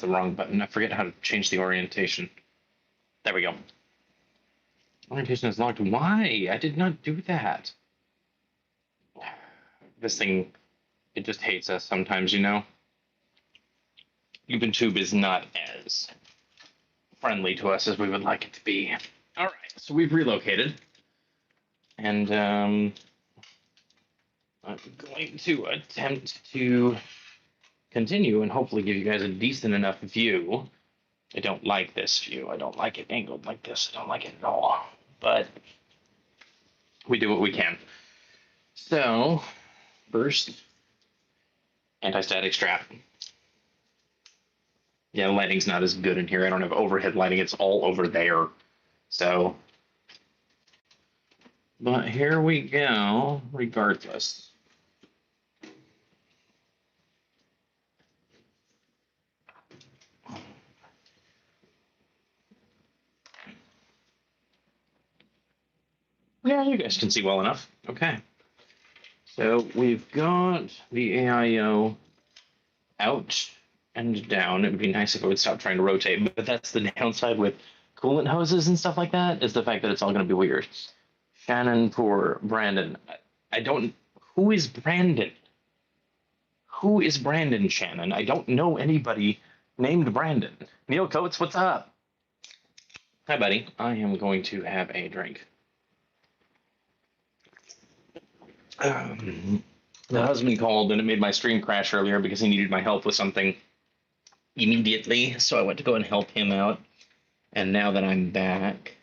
the wrong button. I forget how to change the orientation. There we go. Orientation is locked. Why? I did not do that. This thing, it just hates us sometimes, you know? YouTube is not as friendly to us as we would like it to be. All right, so we've relocated. And I'm going to attempt to continue and hopefully give you guys a decent enough view. I don't like this view. I don't like it angled like this. I don't like it at all. But we do what we can. So, first, anti-static strap. Yeah, the lighting's not as good in here. I don't have overhead lighting. It's all over there. So, but here we go, regardless. Yeah, you guys can see well enough. Okay. So we've got the AIO out and down. It would be nice if it would stop trying to rotate, but that's the downside with coolant hoses and stuff like that, is the fact that it's all going to be weird. Shannon for Brandon. I don't. Who is Brandon? Who is Brandon, Shannon? I don't know anybody named Brandon. Neil Coates, what's up? Hi, buddy. I am going to have a drink. The husband called and it made my stream crash earlier because he needed my help with something immediately. So I went to go and help him out. And now that I'm back,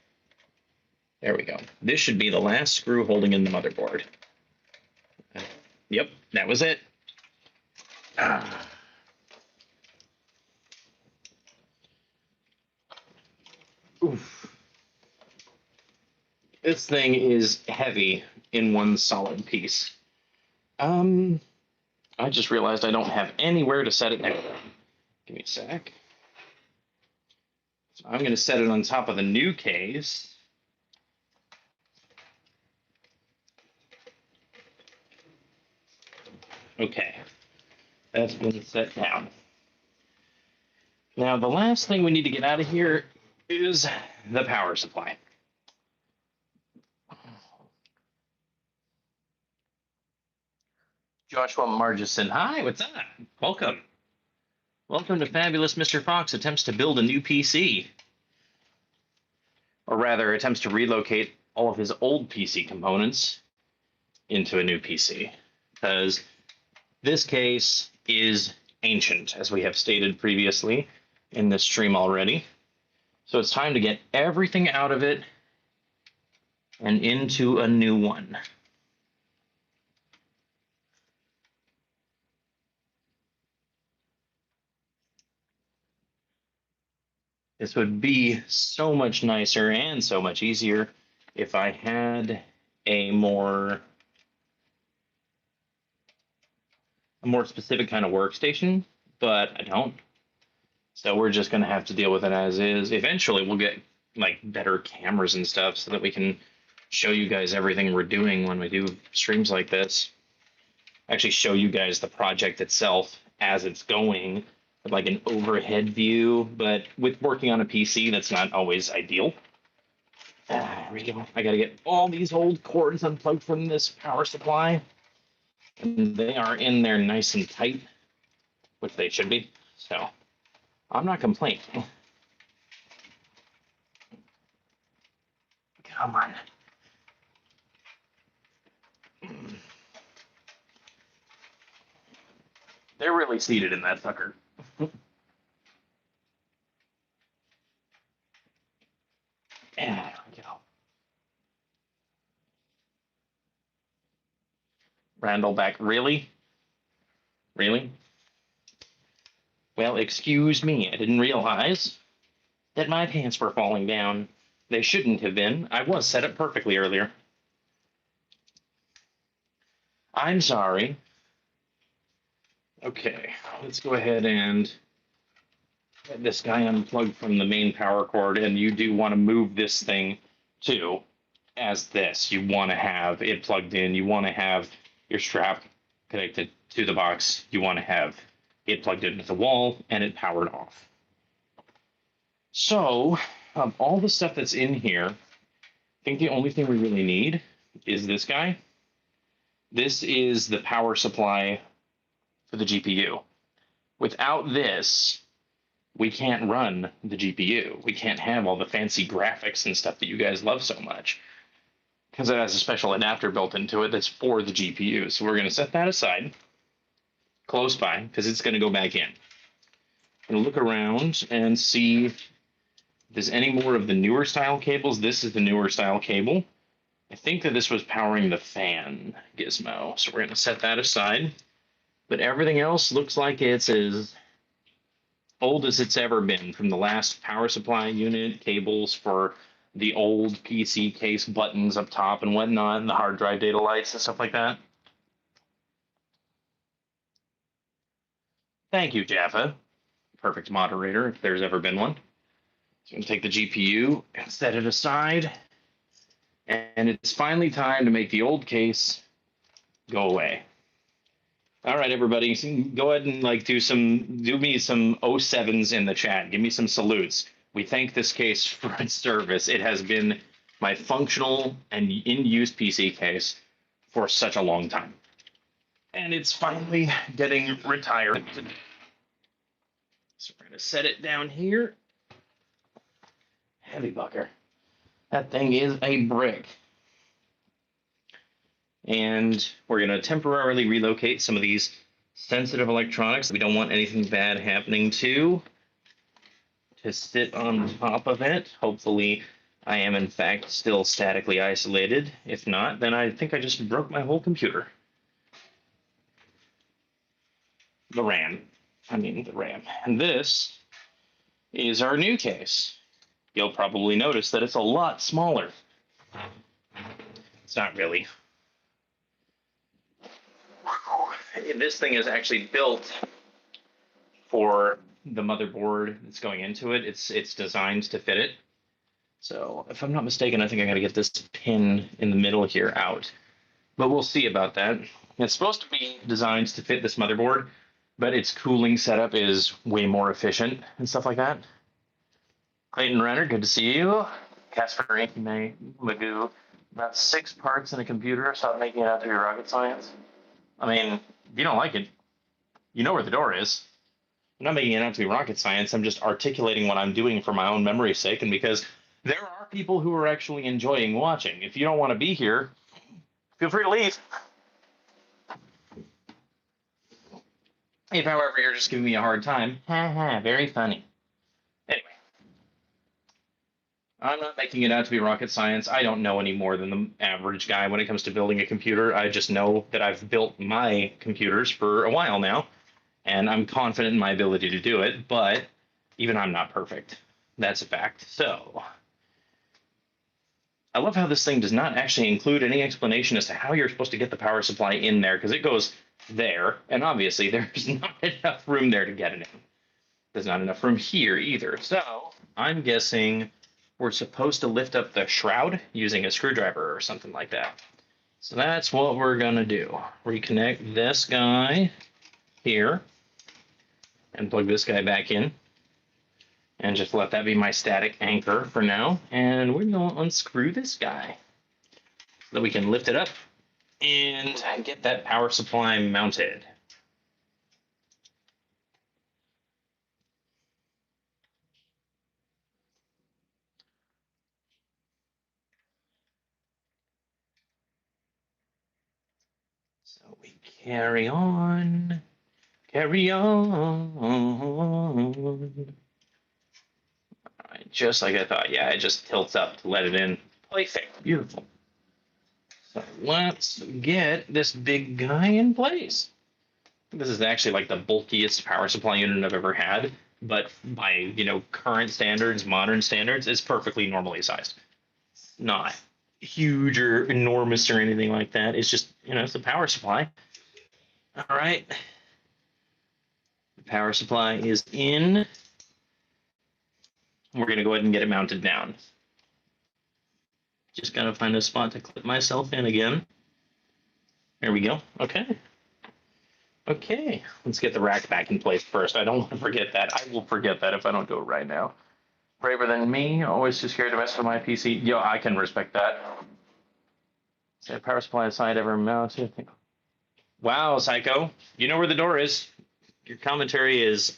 there we go. This should be the last screw holding in the motherboard. Yep, that was it. Oof. This thing is heavy in one solid piece. I just realized I don't have anywhere to set it now. Give me a sec. So I'm going to set it on top of the new case. Okay, that's been set down. Now, the last thing we need to get out of here is the power supply. Joshua Margison, hi, what's up? Welcome. Welcome to Fabulous Mr. Fox attempts to build a new PC. Or rather, attempts to relocate all of his old PC components into a new PC. Because this case is ancient, as we have stated previously in this stream already. So it's time to get everything out of it and into a new one. This would be so much nicer and so much easier if I had a more specific kind of workstation, but I don't. So we're just going to have to deal with it as is. Eventually, we'll get like better cameras and stuff so that we can show you guys everything we're doing when we do streams like this. Actually show you guys the project itself as it's going, with like an overhead view, but with working on a PC, that's not always ideal. Here we go. I gotta get all these old cords unplugged from this power supply. And they are in there nice and tight, which they should be. So I'm not complaining. Come on. They're really seated in that sucker. There we go. Randall back. Really? Really? Well, excuse me. I didn't realize that my pants were falling down. They shouldn't have been. I was set up perfectly earlier. I'm sorry. Okay, let's go ahead and get this guy unplugged from the main power cord, and you do want to move this thing too as this. You want to have it plugged in. You want to have your strap connected to the box. You want to have it plugged into the wall, and it powered off. So, of all the stuff that's in here, I think the only thing we really need is this guy. This is the power supply for the GPU. Without this, we can't run the GPU. We can't have all the fancy graphics and stuff that you guys love so much because it has a special adapter built into it that's for the GPU. So we're going to set that aside close by because it's going to go back in. I'm going to look around and see if there's any more of the newer style cables. This is the newer style cable. I think that this was powering the fan gizmo. So we're going to set that aside. But everything else looks like it's as old as it's ever been, from the last power supply unit, cables for the old PC case buttons up top and whatnot, and the hard drive data lights and stuff like that. Thank you, Jaffa. Perfect moderator, if there's ever been one. So I'm going to take the GPU and set it aside. And it's finally time to make the old case go away. All right, everybody, go ahead and do me some 07s in the chat. Give me some salutes. We thank this case for its service. It has been my functional and in-use PC case for such a long time. And it's finally getting retired. So we're going to set it down here. Heavy bucker. That thing is a brick. And we're going to temporarily relocate some of these sensitive electronics we don't want anything bad happening to sit on top of it. Hopefully, I am in fact still statically isolated. If not, then I think I just broke my whole computer. The RAM. And this is our new case. You'll probably notice that it's a lot smaller. It's not really. This thing is actually built for the motherboard that's going into it. It's designed to fit it. So if I'm not mistaken, I think I got to get this pin in the middle here out. But we'll see about that. It's supposed to be designed to fit this motherboard, but its cooling setup is way more efficient and stuff like that. Clayton Renner, good to see you. Casper Magoo, about 6 parts in a computer. Stop making it out to be rocket science. I mean, if you don't like it, you know where the door is. I'm not making it out to be rocket science. I'm just articulating what I'm doing for my own memory's sake, and because there are people who are actually enjoying watching. If you don't want to be here, feel free to leave. If, however, you're just giving me a hard time, very funny. Anyway, I'm not making it out to be rocket science. I don't know any more than the average guy when it comes to building a computer. I just know that I've built my computers for a while now, and I'm confident in my ability to do it, but even I'm not perfect. That's a fact. So, I love how this thing does not actually include any explanation as to how you're supposed to get the power supply in there, because it goes there, and obviously there's not enough room there to get it in. There's not enough room here either. So, I'm guessing we're supposed to lift up the shroud using a screwdriver or something like that. So that's what we're going to do. Reconnect this guy here and plug this guy back in. And just let that be my static anchor for now. And we're going to unscrew this guy so that we can lift it up and get that power supply mounted. So we carry on. Carry on. All right, just like I thought. Yeah, it just tilts up to let it in. Perfect. Beautiful. So let's get this big guy in place. This is actually like the bulkiest power supply unit I've ever had, but by current standards, modern standards, it's perfectly normally sized. It's not huge or enormous or anything like that. It's just it's a power supply. All right. The power supply is in. We're going to go ahead and get it mounted down. Just got to find a spot to clip myself in again. There we go. Okay. Okay, let's get the rack back in place first. I don't want to forget that. I will forget that if I don't do it right now. Braver than me, always too scared to mess with my PC. Yo, I can respect that. Say power supply aside, ever mounted. Wow, Psycho, you know where the door is. Your commentary is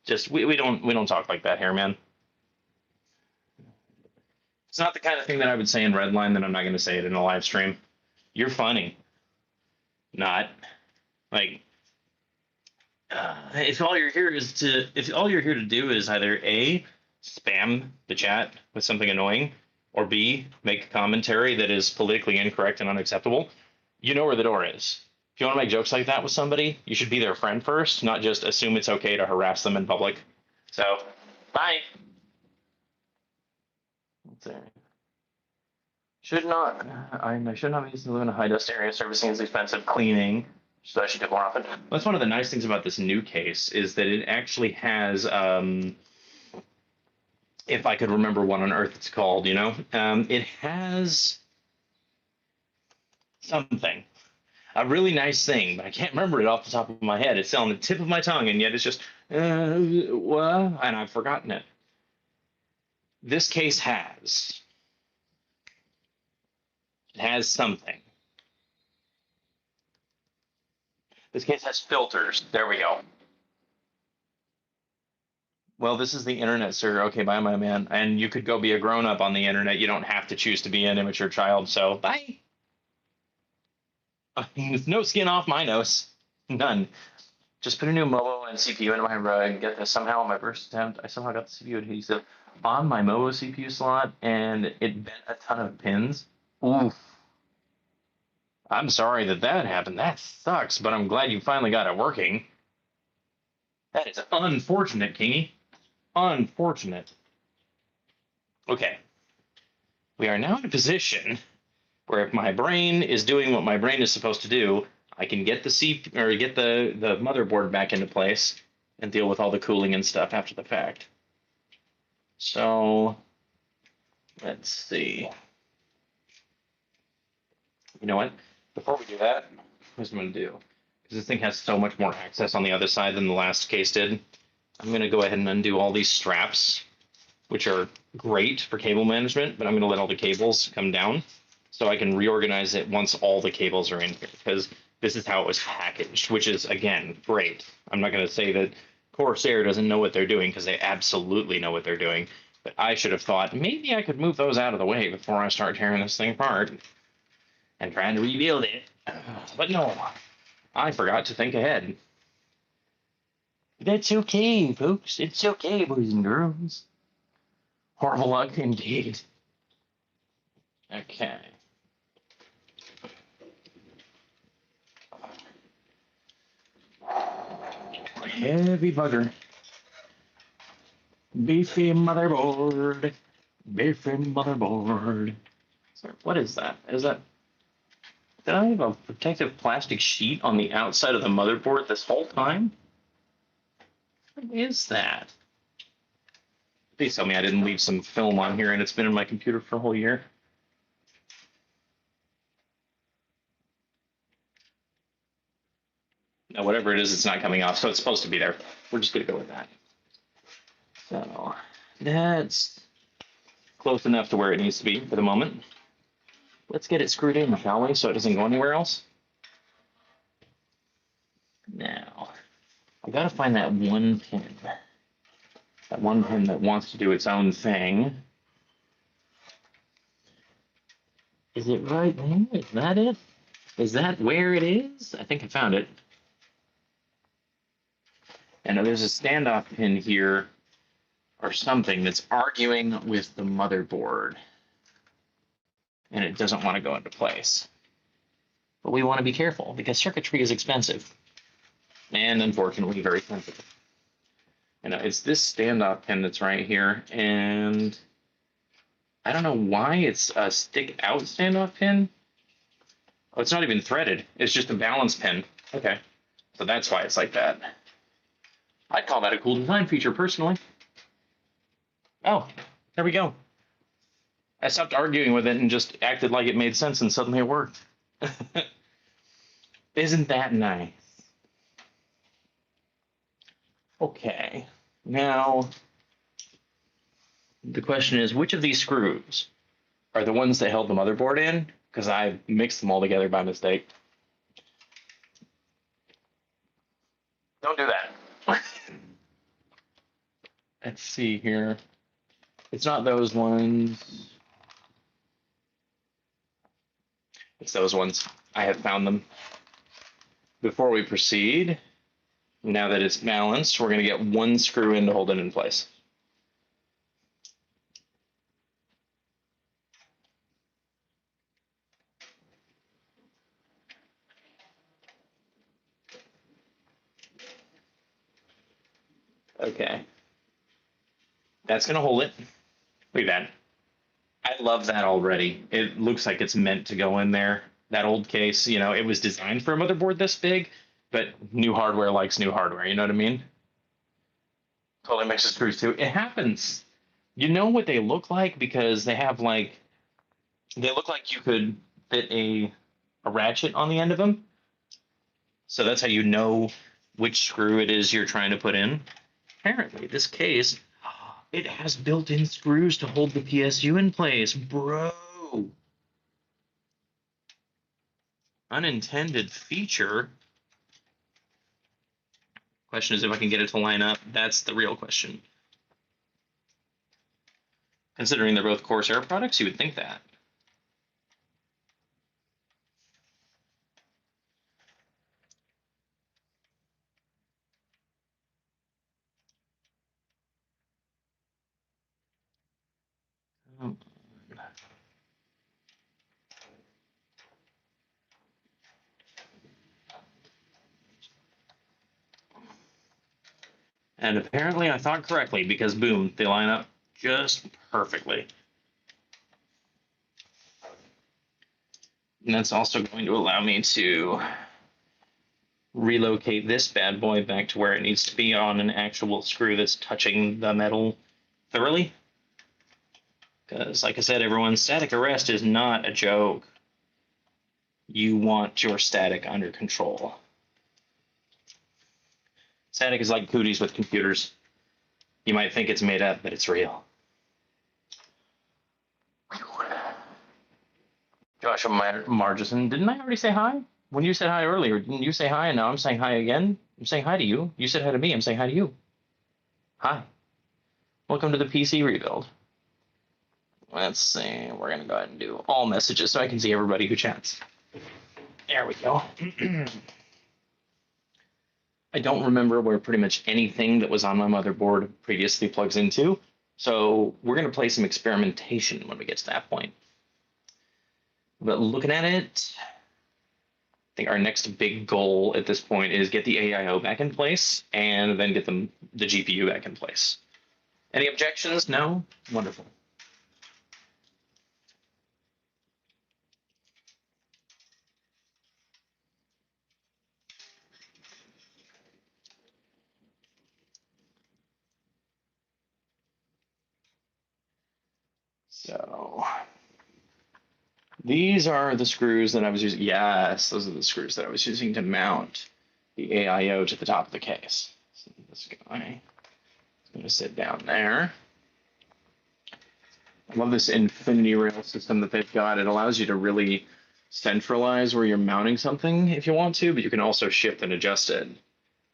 just we don't talk like that here, man. It's not the kind of thing that I would say in Redline that I'm not going to say it in a live stream. You're funny, not like if all you're here to do is either A, spam the chat with something annoying, or B, make a commentary that is politically incorrect and unacceptable, you know where the door is. If you want to make jokes like that with somebody, you should be their friend first, not just assume it's okay to harass them in public. So, bye. Let's see. I should not be used to live in a high dust area. Servicing is expensive. Cleaning, so I should do more often. That's one of the nice things about this new case is that it actually has, if I could remember what on earth it's called, it has something, a really nice thing, but I can't remember it off the top of my head. It's on the tip of my tongue, and yet it's just, what? And I've forgotten it. This case has something. This case has filters. There we go. Well, this is the internet, sir. Okay, bye, my man. And you could go be a grown up on the internet. You don't have to choose to be an immature child. So, bye. No skin off my nose. None. Just put a new MOBO and CPU into my rug. Get this. Somehow, on my first attempt, I somehow got the CPU adhesive on my MOBO CPU slot, and it bent a ton of pins. Oof. I'm sorry that happened. That sucks, but I'm glad you finally got it working. That is unfortunate, Kingy. Unfortunate. Okay. We are now in a position where if my brain is doing what my brain is supposed to do, I can get the motherboard back into place and deal with all the cooling and stuff after the fact. So let's see. You know what? Before we do that, here's what I'm gonna do. Because this thing has so much more access on the other side than the last case did. I'm gonna go ahead and undo all these straps, which are great for cable management, but I'm gonna let all the cables come down so I can reorganize it once all the cables are in here, because this is how it was packaged, which is, again, great. I'm not going to say that Corsair doesn't know what they're doing, because they absolutely know what they're doing, but I should have thought maybe I could move those out of the way before I start tearing this thing apart and trying to rebuild it. But no, I forgot to think ahead. That's okay, folks. It's okay, boys and girls. Horrible luck indeed. Okay. Heavy bugger. Beefy motherboard. Beefy motherboard. What is that? Did I have a protective plastic sheet on the outside of the motherboard this whole time? What is that? Please tell me I didn't leave some film on here and it's been in my computer for a whole year. Now, whatever it is, it's not coming off, so it's supposed to be there. We're just going to go with that. So that's close enough to where it needs to be for the moment. Let's get it screwed in, shall we, so it doesn't go anywhere else? Now, I got to find that one pin. That one pin that wants to do its own thing. Is it right there? Is that it? Is that where it is? I think I found it. And there's a standoff pin here or something that's arguing with the motherboard. And it doesn't want to go into place. But we want to be careful because circuitry is expensive. And unfortunately, very sensitive. And it's this standoff pin that's right here. And I don't know why it's a stick out standoff pin. Oh, it's not even threaded. It's just a balance pin. Okay. So that's why it's like that. I'd call that a cool design feature, personally. Oh, there we go. I stopped arguing with it and just acted like it made sense, and suddenly it worked. Isn't that nice? Okay. Now, the question is, which of these screws are the ones that held the motherboard in? Because I mixed them all together by mistake. Don't do that. Let's see here. It's not those ones. It's those ones. I have found them. Before we proceed, now that it's balanced, we're going to get one screw in to hold it in place. Okay. That's going to hold it. Look at that. I love that already. It looks like it's meant to go in there. That old case, you know, it was designed for a motherboard this big, but new hardware likes new hardware. You know what I mean? Totally mixes screws too. It happens. You know what they look like because they have like they look like you could fit a ratchet on the end of them. So that's how you know which screw it is you're trying to put in. Apparently, this case it has built-in screws to hold the PSU in place, bro. Unintended feature. Question is if I can get it to line up. That's the real question. Considering they're both Corsair products, you would think that. And apparently I thought correctly because boom, they line up just perfectly. And that's also going to allow me to relocate this bad boy back to where it needs to be on an actual screw that's touching the metal thoroughly. Because, like I said, everyone, static arrest is not a joke. You want your static under control. Static is like cooties with computers. You might think it's made up, but it's real. Joshua Margison, didn't I already say hi? When you said hi earlier, didn't you say hi? And now I'm saying hi again. I'm saying hi to you. You said hi to me. I'm saying hi to you. Hi. Welcome to the PC rebuild. Let's see. We're going to go ahead and do all messages so I can see everybody who chats. There we go. I don't remember where pretty much anything that was on my motherboard previously plugs into. So we're going to play some experimentation when we get to that point. But looking at it, I think our next big goal at this point is get the AIO back in place and then get the GPU back in place. Any objections? No? Wonderful. So these are the screws that I was using. Yes, those are the screws that I was using to mount the AIO to the top of the case. So this guy is going to sit down there. I love this infinity rail system that they've got. It allows you to really centralize where you're mounting something if you want to, but you can also shift and adjust it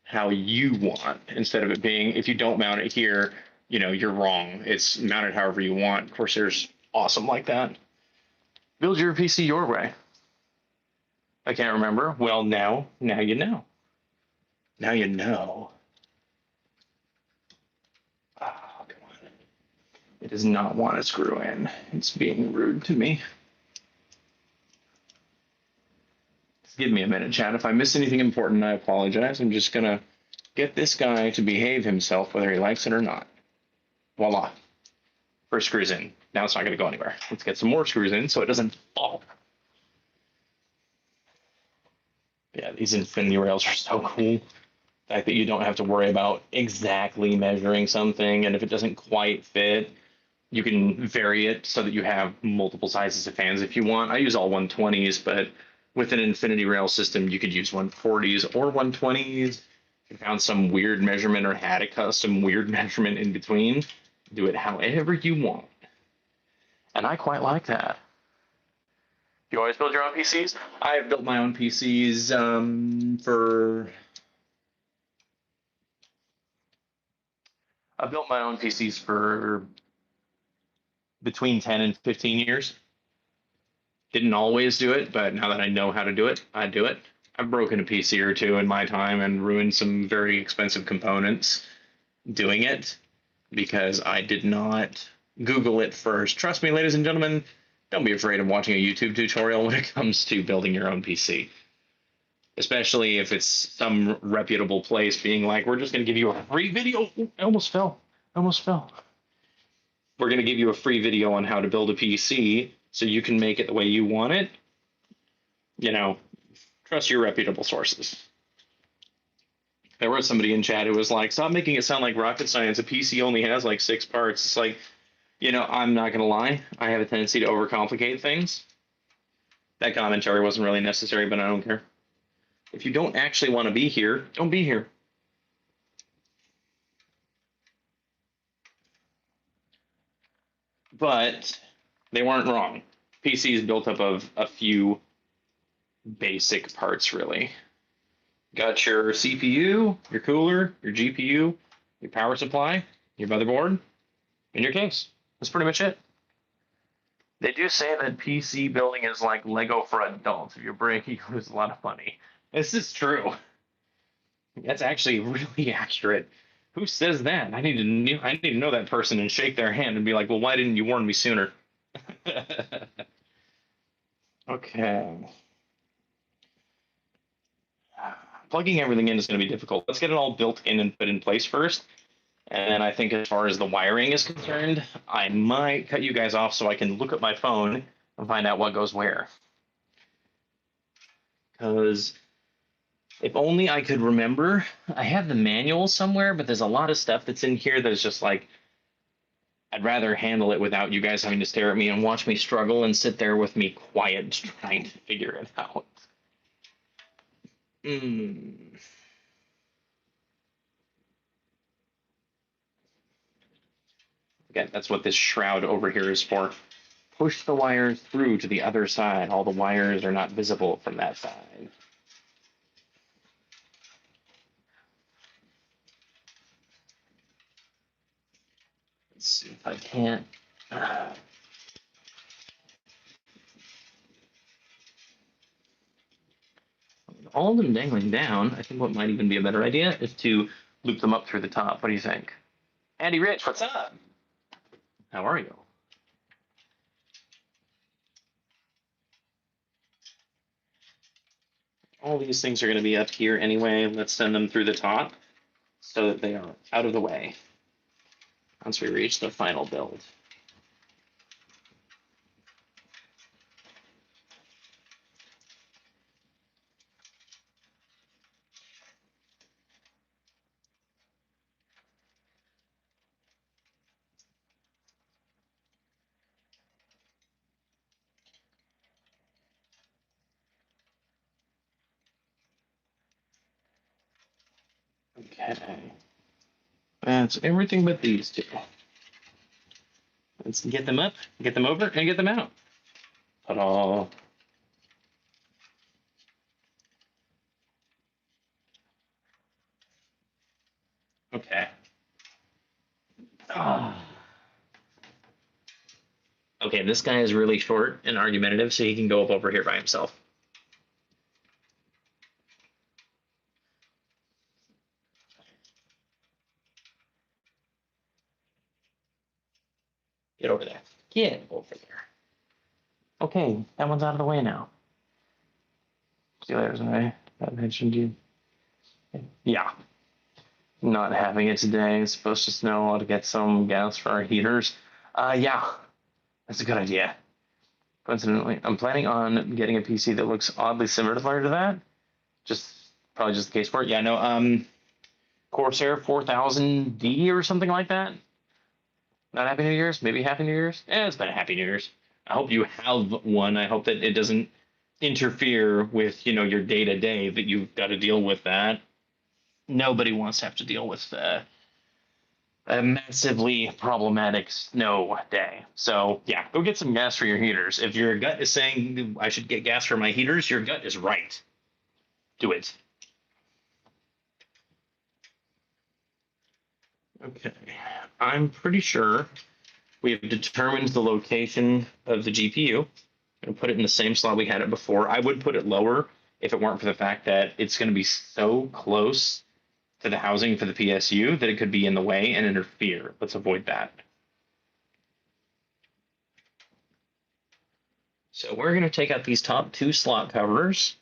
how you want instead of it being, if you don't mount it here, you know, you're wrong. It's mounted however you want. Corsair's awesome like that. Build your PC your way. I can't remember. Well, now you know. Now you know. Oh, come on. It does not want to screw in. It's being rude to me. Just give me a minute, chat. If I miss anything important, I apologize. I'm just going to get this guy to behave himself whether he likes it or not. Voila. First screws in. Now it's not going to go anywhere. Let's get some more screws in so it doesn't fall. Yeah, these infinity rails are so cool. The fact that you don't have to worry about exactly measuring something, and if it doesn't quite fit, you can vary it so that you have multiple sizes of fans if you want. I use all 120s, but with an infinity rail system, you could use 140s or 120s. If you found some weird measurement or had a custom weird measurement in between, do it however you want. And I quite like that. You always build your own PCs? I've built my own PCs I've built my own PCs for between 10 and 15 years. Didn't always do it, but now that I know how to do it, I do it. I've broken a PC or two in my time and ruined some very expensive components doing it because I did not Google it first. Trust me, ladies and gentlemen, don't be afraid of watching a YouTube tutorial when it comes to building your own PC. Especially if it's some reputable place being like, we're just going to give you a free video. Ooh, I almost fell. We're going to give you a free video on how to build a PC so you can make it the way you want it. You know, trust your reputable sources. There was somebody in chat who was like, stop making it sound like rocket science. A PC only has like 6 parts. It's like, I'm not going to lie. I have a tendency to overcomplicate things. That commentary wasn't really necessary, but I don't care. If you don't actually want to be here, don't be here. But they weren't wrong. PC is built up of a few basic parts, really. Got your CPU, your cooler, your GPU, your power supply, your motherboard, and your case. That's pretty much it. They do say that PC building is like Lego for adults. If you break, you lose a lot of money. This is true. That's actually really accurate. Who says that? I need to know that person and shake their hand and be like, well, why didn't you warn me sooner? Okay. Plugging everything in is going to be difficult. Let's get it all built in and put in place first. And then I think as far as the wiring is concerned, I might cut you guys off so I can look at my phone and find out what goes where. Because if only I could remember, I have the manual somewhere, but there's a lot of stuff that's in here that's just like, I'd rather handle it without you guys having to stare at me and watch me struggle and sit there with me quiet trying to figure it out. Again, that's what this shroud over here is for. Push the wires through to the other side. All the wires are not visible from that side. Let's see if I can't. All of them dangling down. I think what might even be a better idea is to loop them up through the top. What do you think? Andy Rich, what's up? How are you? All these things are going to be up here anyway. Let's send them through the top so that they are out of the way once we reach the final build. Okay. That's everything but these two. Let's get them up, get them over, and get them out. Ta-da. Okay. Oh. Okay, this guy is really short and argumentative, so he can go up over here by himself. Get over there. Get over there. Okay, that one's out of the way now. See you later, I mentioned you. Yeah. Not having it today. It's supposed to snow. I'll get some gas for our heaters. Yeah, that's a good idea. Coincidentally, I'm planning on getting a PC that looks oddly similar to that. Probably just the case for it. Yeah, no, Corsair 4000D or something like that. Not Happy New Year's? Maybe Happy New Year's? It's been a Happy New Year's. I hope you have one. I hope that it doesn't interfere with, your day-to-day, that you've got to deal with that. nobody wants to have to deal with a massively problematic snow day. So yeah, go get some gas for your heaters. If your gut is saying I should get gas for my heaters, your gut is right. Do it. Okay, I'm pretty sure we have determined the location of the GPU and put it in the same slot we had it before. I would put it lower if it weren't for the fact that it's going to be so close to the housing for the PSU that it could be in the way and interfere. Let's avoid that. So we're going to take out these top two slot covers.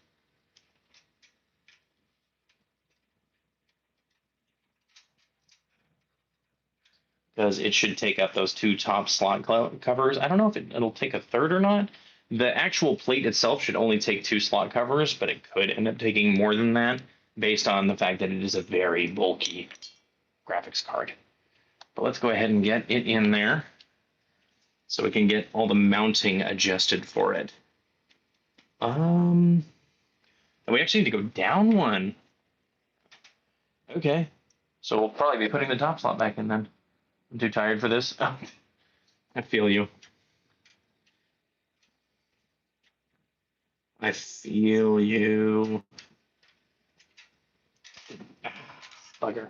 Because it should take up those two top slot covers. I don't know if it'll take a third or not. The actual plate itself should only take two slot covers, but it could end up taking more than that based on the fact that it is a very bulky graphics card. But let's go ahead and get it in there so we can get all the mounting adjusted for it. And we actually need to go down one. Okay. So we'll probably be putting the top slot back in then. I'm too tired for this. Oh, I feel you. I feel you. Bugger.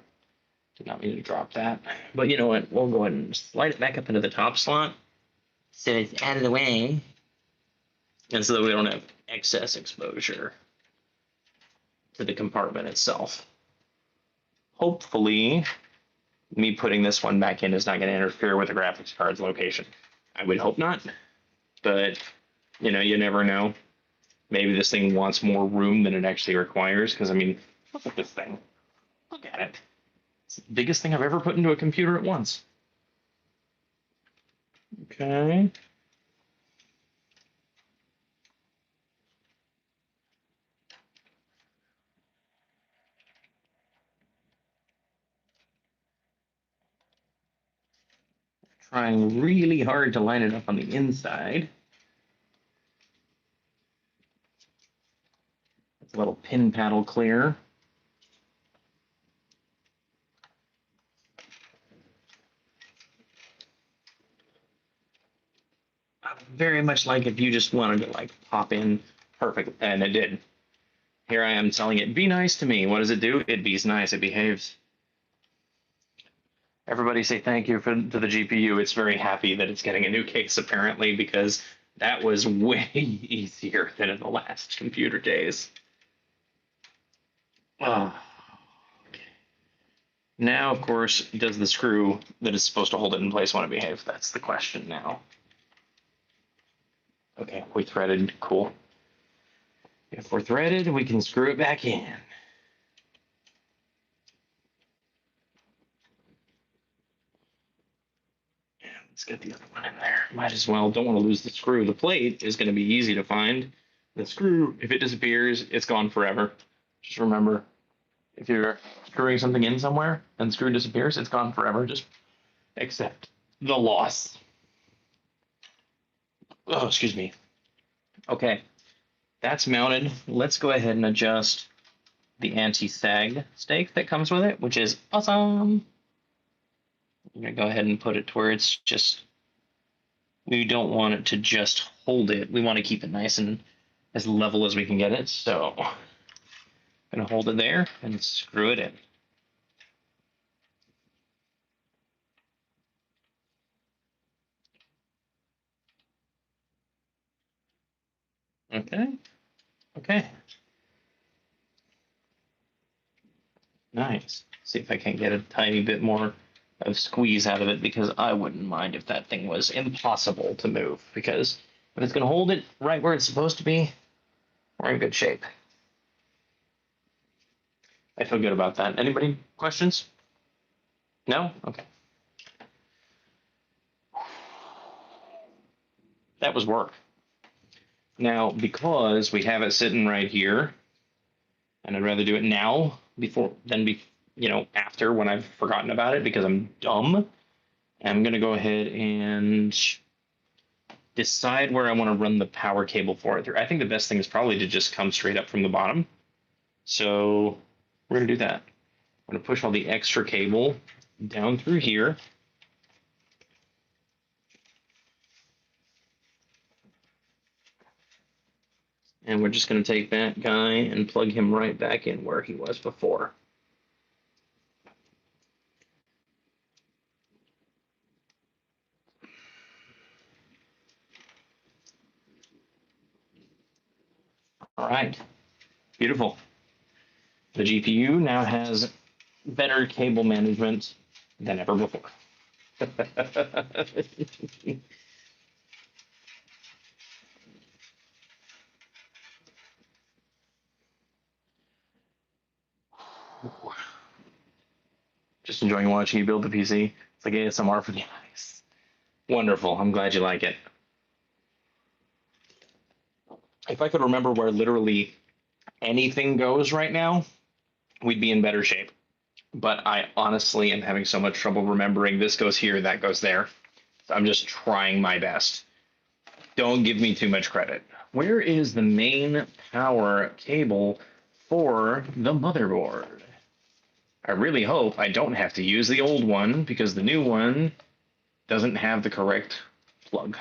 Did not mean to drop that. But you know what? We'll go ahead and slide it back up into the top slot so it's out of the way. And so that we don't have excess exposure to the compartment itself. Hopefully, me putting this one back in is not going to interfere with the graphics card's location. I would hope not, but you know, you never know. Maybe this thing wants more room than it actually requires, because I mean, look at this thing. Look at it. It's the biggest thing I've ever put into a computer at once. Okay. Trying really hard to line it up on the inside. It's a little pin paddle clear. Very much like if you just wanted to like pop in perfect, and it did. Here I am telling it, be nice to me. What does it do? It be's nice, it behaves. Everybody say thank you to the GPU. It's very happy that it's getting a new case apparently, because that was way easier than in the last computer days. Oh. Okay. Now, of course, does the screw that is supposed to hold it in place want to behave? That's the question now. Okay, we threaded, cool. If we're threaded, we can screw it back in. And let's get the other one in there. Might as well, don't want to lose the screw. The plate is going to be easy to find. The screw, if it disappears, it's gone forever. Just remember, if you're screwing something in somewhere and the screw disappears, it's gone forever. Just accept the loss. Oh, excuse me. Okay, that's mounted. Let's go ahead and adjust the anti-sag stake that comes with it, which is awesome. I'm gonna go ahead and put it to where it's just, we don't want it to just hold it. We want to keep it nice and as level as we can get it. So I'm gonna hold it there and screw it in. Okay. Okay. Nice. See if I can get a tiny bit more of squeeze out of it, because I wouldn't mind if that thing was impossible to move, because if it's going to hold it right where it's supposed to be, we're in good shape. I feel good about that. Anybody questions? No? Okay. That was work. Now, because we have it sitting right here, and I'd rather do it now than after, when I've forgotten about it because I'm dumb, I'm going to go ahead and decide where I want to run the power cable for it through. I think the best thing is probably to just come straight up from the bottom. So we're going to do that. I'm going to push all the extra cable down through here. And we're just going to take that guy and plug him right back in where he was before. All right, beautiful. The GPU now has better cable management than ever before. Just enjoying watching you build the PC. It's like ASMR for the eyes. Wonderful. I'm glad you like it. If I could remember where literally anything goes right now, we'd be in better shape. But I honestly am having so much trouble remembering this goes here, that goes there. So I'm just trying my best. Don't give me too much credit. Where is the main power cable for the motherboard? I really hope I don't have to use the old one because the new one doesn't have the correct plug.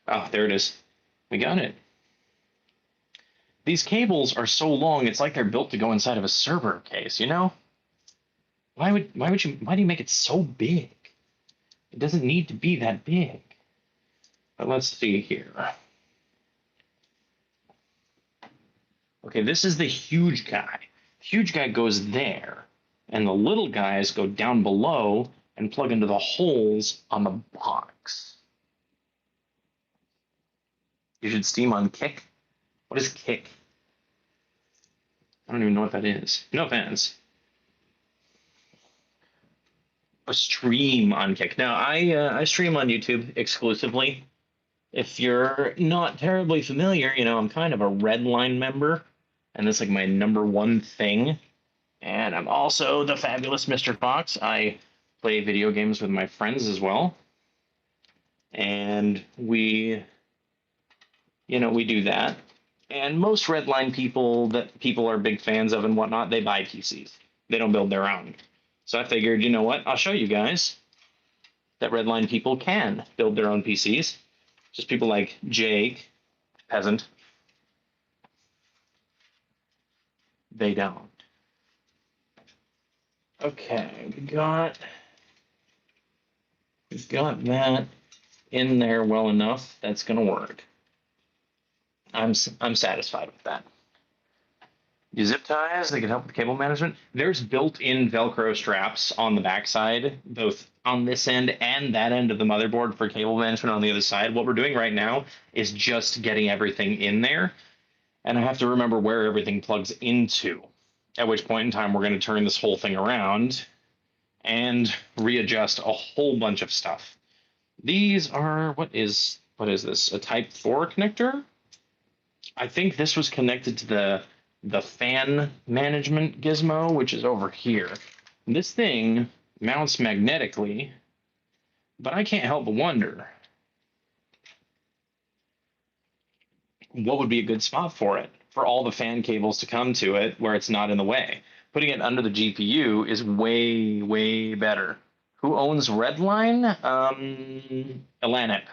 Oh, there it is. We got it. These cables are so long, it's like they're built to go inside of a server case, you know? Why do you make it so big? It doesn't need to be that big. But let's see here. Okay, this is the huge guy. The huge guy goes there, and the little guys go down below and plug into the holes on the box. You should stream on Kick. What is Kick? I don't even know what that is. No offense. A stream on Kick. Now, I stream on YouTube exclusively. If you're not terribly familiar, you know, I'm kind of a Redline member, and that's like my #1 thing. And I'm also the fabulous Mr. Fox. I play video games with my friends as well. And we do that. And most Redline people that people are big fans of and whatnot, they buy PCs. They don't build their own. So I figured, you know what? I'll show you guys that Redline people can build their own PCs. Just people like Jake, peasant. They don't. Okay, we got that in there well enough. That's gonna work. I'm satisfied with that. You zip ties, they can help with cable management. There's built-in Velcro straps on the backside, both on this end and that end of the motherboard for cable management on the other side. What we're doing right now is just getting everything in there, and I have to remember where everything plugs into, at which point in time we're going to turn this whole thing around and readjust a whole bunch of stuff. These are, what is this, a Type 4 connector? I think this was connected to the fan management gizmo, which is over here. This thing mounts magnetically, but I can't help but wonder what would be a good spot for it, for all the fan cables to come to it where it's not in the way. Putting it under the GPU is way, way better. Who owns Redline? Elanip.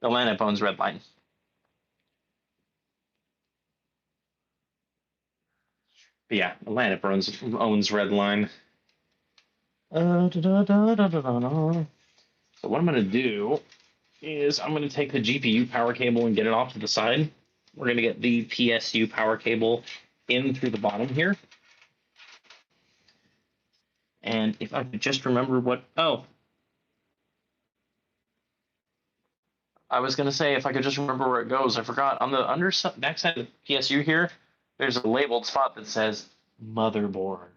Elanip owns Redline. But yeah, Elanip owns Redline. So what I'm going to do is I'm going to take the GPU power cable and get it off to the side. We're going to get the PSU power cable in through the bottom here. And if I could just remember I was going to say if I could just remember where it goes. I forgot. On the backside of the PSU here, there's a labeled spot that says motherboard.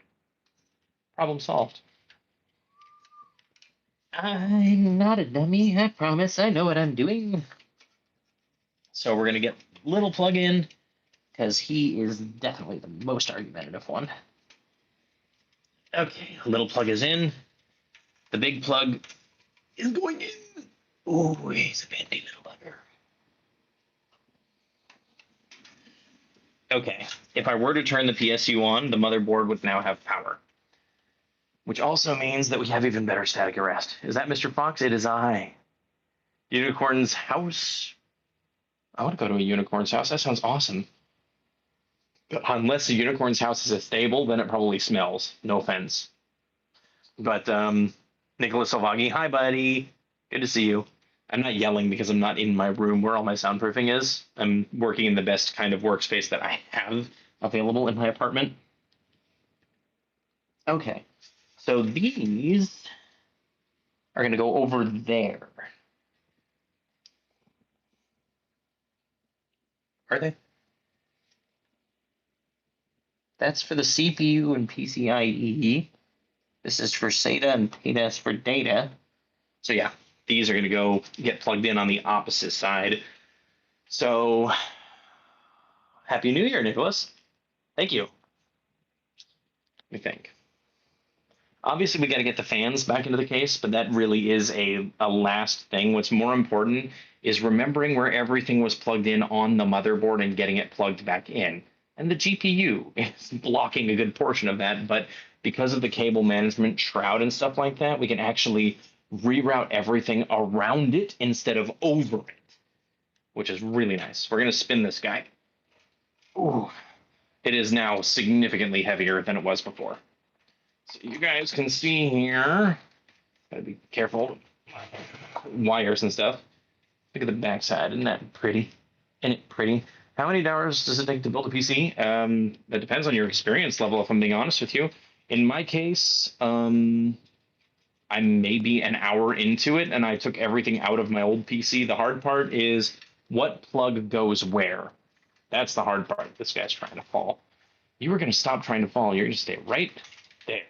Problem solved. I'm not a dummy. I promise. I know what I'm doing. So we're going to get little plug in because he is definitely the most argumentative one. Okay, little plug is in. The big plug is going in. Oh, he's a bendy little bugger. Okay, if I were to turn the PSU on, the motherboard would now have power. which also means that we have even better static arrest. Is that Mr. Fox? It is I. Unicorn's house. I want to go to a unicorn's house. That sounds awesome. Unless the unicorn's house is a stable, then it probably smells. No offense. But Nicholas Salvagi, hi buddy. Good to see you. I'm not yelling because I'm not in my room where all my soundproofing is. I'm working in the best kind of workspace that I have available in my apartment. Okay. So these are going to go over there. Are they? That's for the CPU and PCIe. This is for SATA and PADAS for data. So yeah, these are going to go get plugged in on the opposite side. So Happy New Year, Nicholas. Thank you. Let me think. Obviously, we got to get the fans back into the case, but that really is a last thing. What's more important is remembering where everything was plugged in on the motherboard and getting it plugged back in. And the GPU is blocking a good portion of that, but because of the cable management shroud and stuff like that, we can actually reroute everything around it instead of over it, which is really nice. We're going to spin this guy. Ooh, it is now significantly heavier than it was before. So you guys can see here, gotta be careful, wires and stuff. Look at the backside, isn't that pretty? Isn't it pretty? How many hours does it take to build a PC? That depends on your experience level, if I'm being honest with you. In my case, I'm maybe an hour into it, and I took everything out of my old PC. The hard part is what plug goes where. That's the hard part. This guy's trying to fall. You were going to stop trying to fall. You're going to stay right there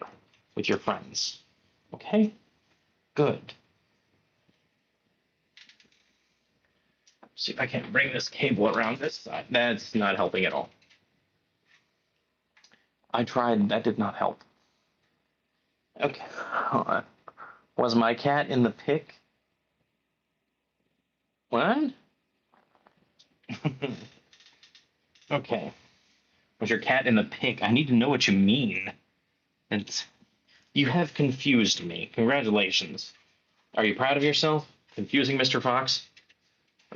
with your friends. Okay? Good. See if I can bring this cable around this side. That's not helping at all. I tried. That did not help. Okay. Hold on. Was my cat in the pic? What? Okay. Was your cat in the pic? I need to know what you mean. You have confused me. Congratulations. Are you proud of yourself? Confusing Mr. Fox?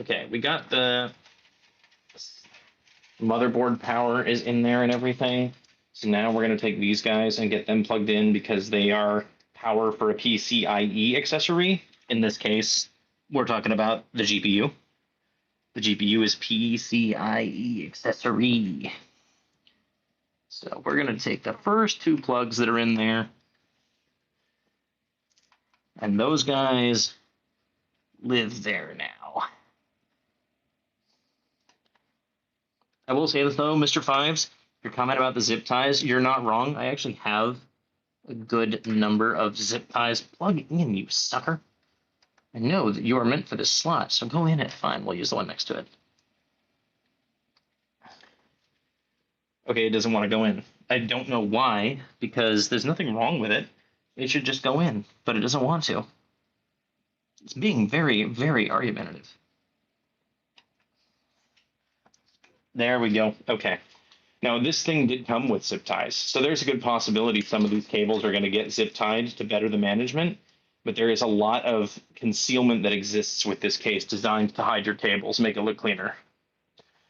Okay, we got the motherboard power is in there and everything. So now we're going to take these guys and get them plugged in because they are power for a PCIe accessory. In this case, we're talking about the GPU. The GPU is PCIe accessory. So we're going to take the first two plugs that are in there. And those guys live there now. I will say this though, Mr. Fives, your comment about the zip ties, you're not wrong. I actually have a good number of zip ties. Plug in, you sucker. I know that you are meant for this slot, so go in it. Fine, we'll use the one next to it. Okay, it doesn't want to go in. I don't know why, because there's nothing wrong with it. It should just go in, but it doesn't want to. It's being very, very argumentative. There we go. Okay. Now, this thing did come with zip ties, so there's a good possibility some of these cables are going to get zip tied to better the management, but there is a lot of concealment that exists with this case designed to hide your cables, make it look cleaner.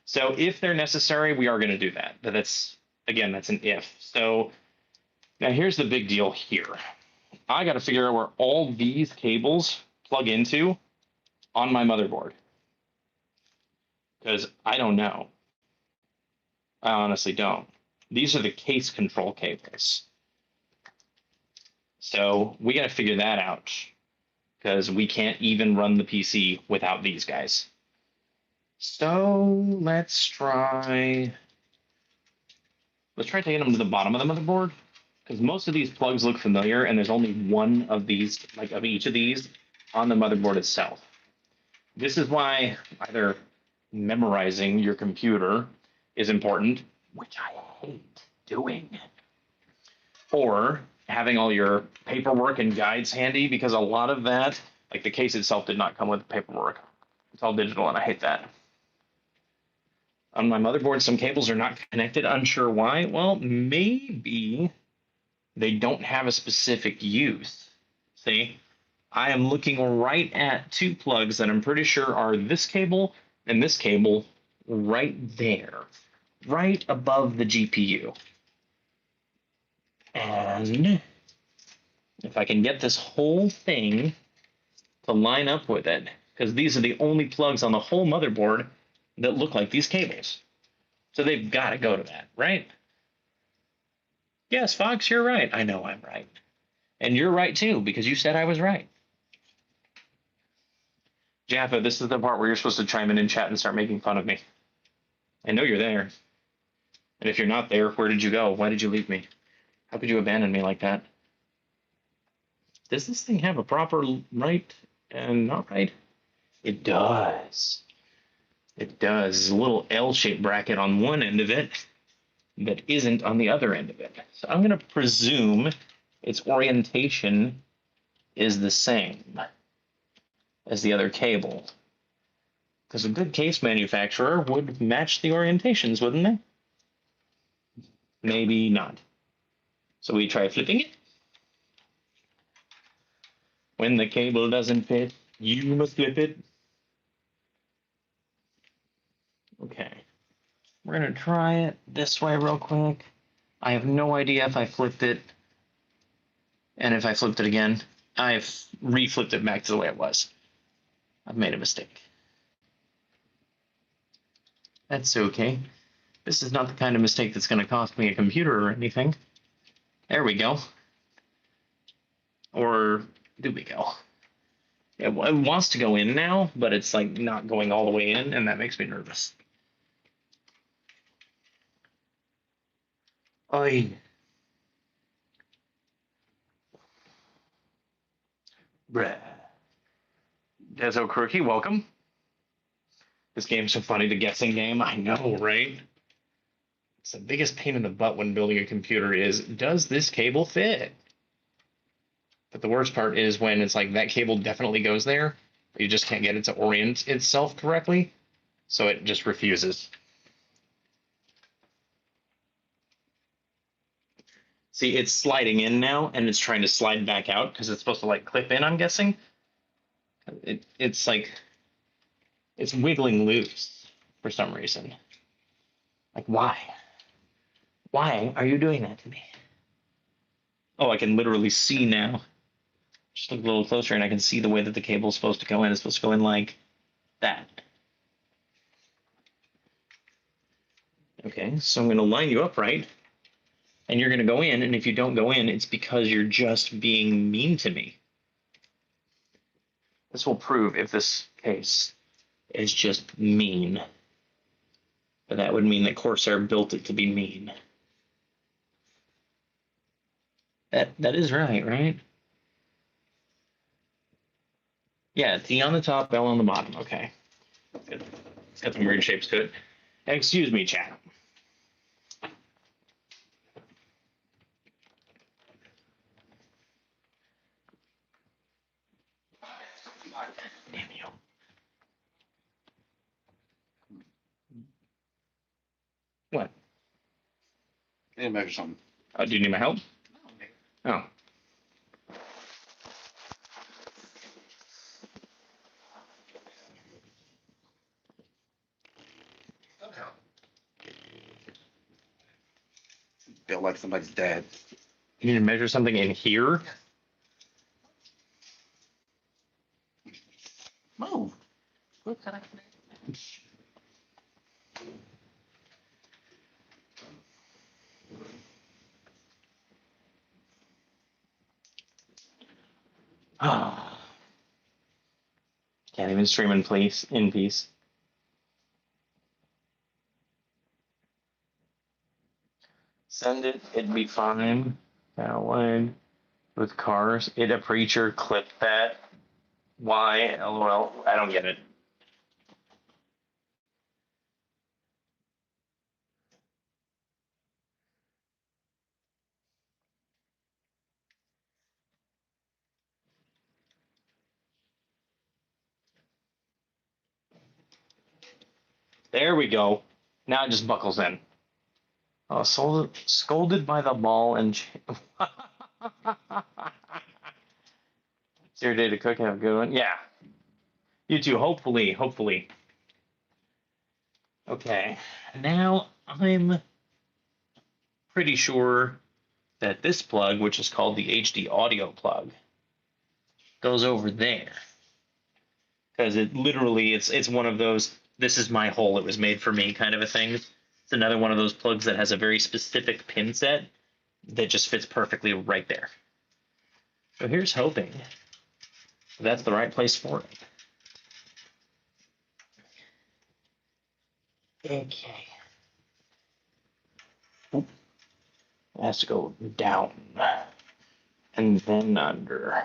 So if they're necessary, we are going to do that. But that's, again, that's an if. So now here's the big deal here. I got to figure out where all these cables plug into on my motherboard, because I don't know. I honestly don't. These are the case control cables. So we got to figure that out, because we can't even run the PC without these guys. So let's try taking them to the bottom of the motherboard, because most of these plugs look familiar, and there's only one of these, like of each of these, on the motherboard itself. This is why either memorizing your computer is important, which I hate doing, or having all your paperwork and guides handy, because a lot of that, like the case itself did not come with paperwork. It's all digital, and I hate that. On my motherboard, some cables are not connected, unsure why. Well, maybe They don't have a specific use. See, I am looking right at two plugs that I'm pretty sure are this cable and this cable right there, right above the GPU. And if I can get this whole thing to line up with it, because these are the only plugs on the whole motherboard that look like these cables. So they've got to go to that, right? Yes, Fox, you're right. I know I'm right. And you're right too, because you said I was right. Jaffa, this is the part where you're supposed to chime in chat and start making fun of me. I know you're there. And if you're not there, where did you go? Why did you leave me? How could you abandon me like that? Does this thing have a proper right and not right? It does. It does. There's a little L-shaped bracket on one end of it that isn't on the other end of it. So I'm going to presume its orientation is the same as the other cable. Because a good case manufacturer would match the orientations, wouldn't they? Maybe not. So we try flipping it. When the cable doesn't fit, you must flip it. Okay. We're going to try it this way real quick. I have no idea if I flipped it and if I flipped it again. I've reflipped it back to the way it was. I've made a mistake. That's okay. This is not the kind of mistake that's going to cost me a computer or anything. There we go. Or do we go? It wants to go in now, but it's like not going all the way in, and that makes me nervous. Oy. Bruh. Dezo Crookie, welcome. This game's so funny, the guessing game. I know, right? It's the biggest pain in the butt when building a computer is, does this cable fit? But the worst part is when it's like that cable definitely goes there, but you just can't get it to orient itself correctly, so it just refuses. See, it's sliding in now, and it's trying to slide back out because it's supposed to like clip in, I'm guessing. It's like, it's wiggling loose for some reason. Like, why? Why are you doing that to me? Oh, I can literally see now. Just look a little closer, and I can see the way that the cable is supposed to go in. It's supposed to go in like that. Okay, so I'm going to line you up right, and you're going to go in, and if you don't go in, it's because you're just being mean to me. This will prove if this case is just mean. But that would mean that Corsair built it to be mean. That is right, right? Yeah, T on the top, L on the bottom. Okay. Good. It's got some weird shapes to it. Excuse me, chat. Damn you. What? I need to measure something. Do you need my help? Oh. Feel like somebody's dead. You need to measure something in here? Move. Ah. Can't even stream in peace. Send it, it'd be fine. That would. With cars, it a preacher clip that. Why? LOL. I don't get it. There we go. Now it just buckles in. Oh, scolded by the ball and. It's your day to cook. Have a good one. Yeah. You too. Hopefully. Hopefully. Okay. Now I'm pretty sure that this plug, which is called the HD audio plug, goes over there. Because it literally, it's one of those, this is my hole, it was made for me kind of a thing. It's another one of those plugs that has a very specific pin set that just fits perfectly right there. So here's hoping that's the right place for it. Okay. Oop. It has to go down and then under.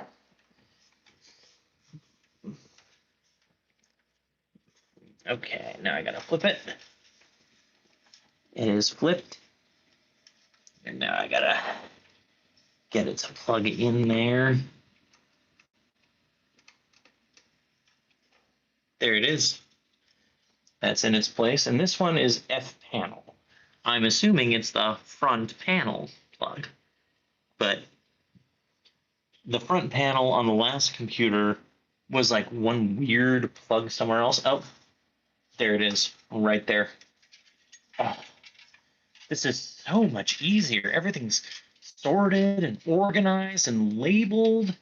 Okay, now I gotta flip it. It is flipped. And now I gotta get it to plug in there. There it is. That's in its place. And this one is F panel. I'm assuming it's the front panel plug. But the front panel on the last computer was like one weird plug somewhere else. Oh, there it is, right there. Oh, this is so much easier. Everything's sorted and organized and labeled.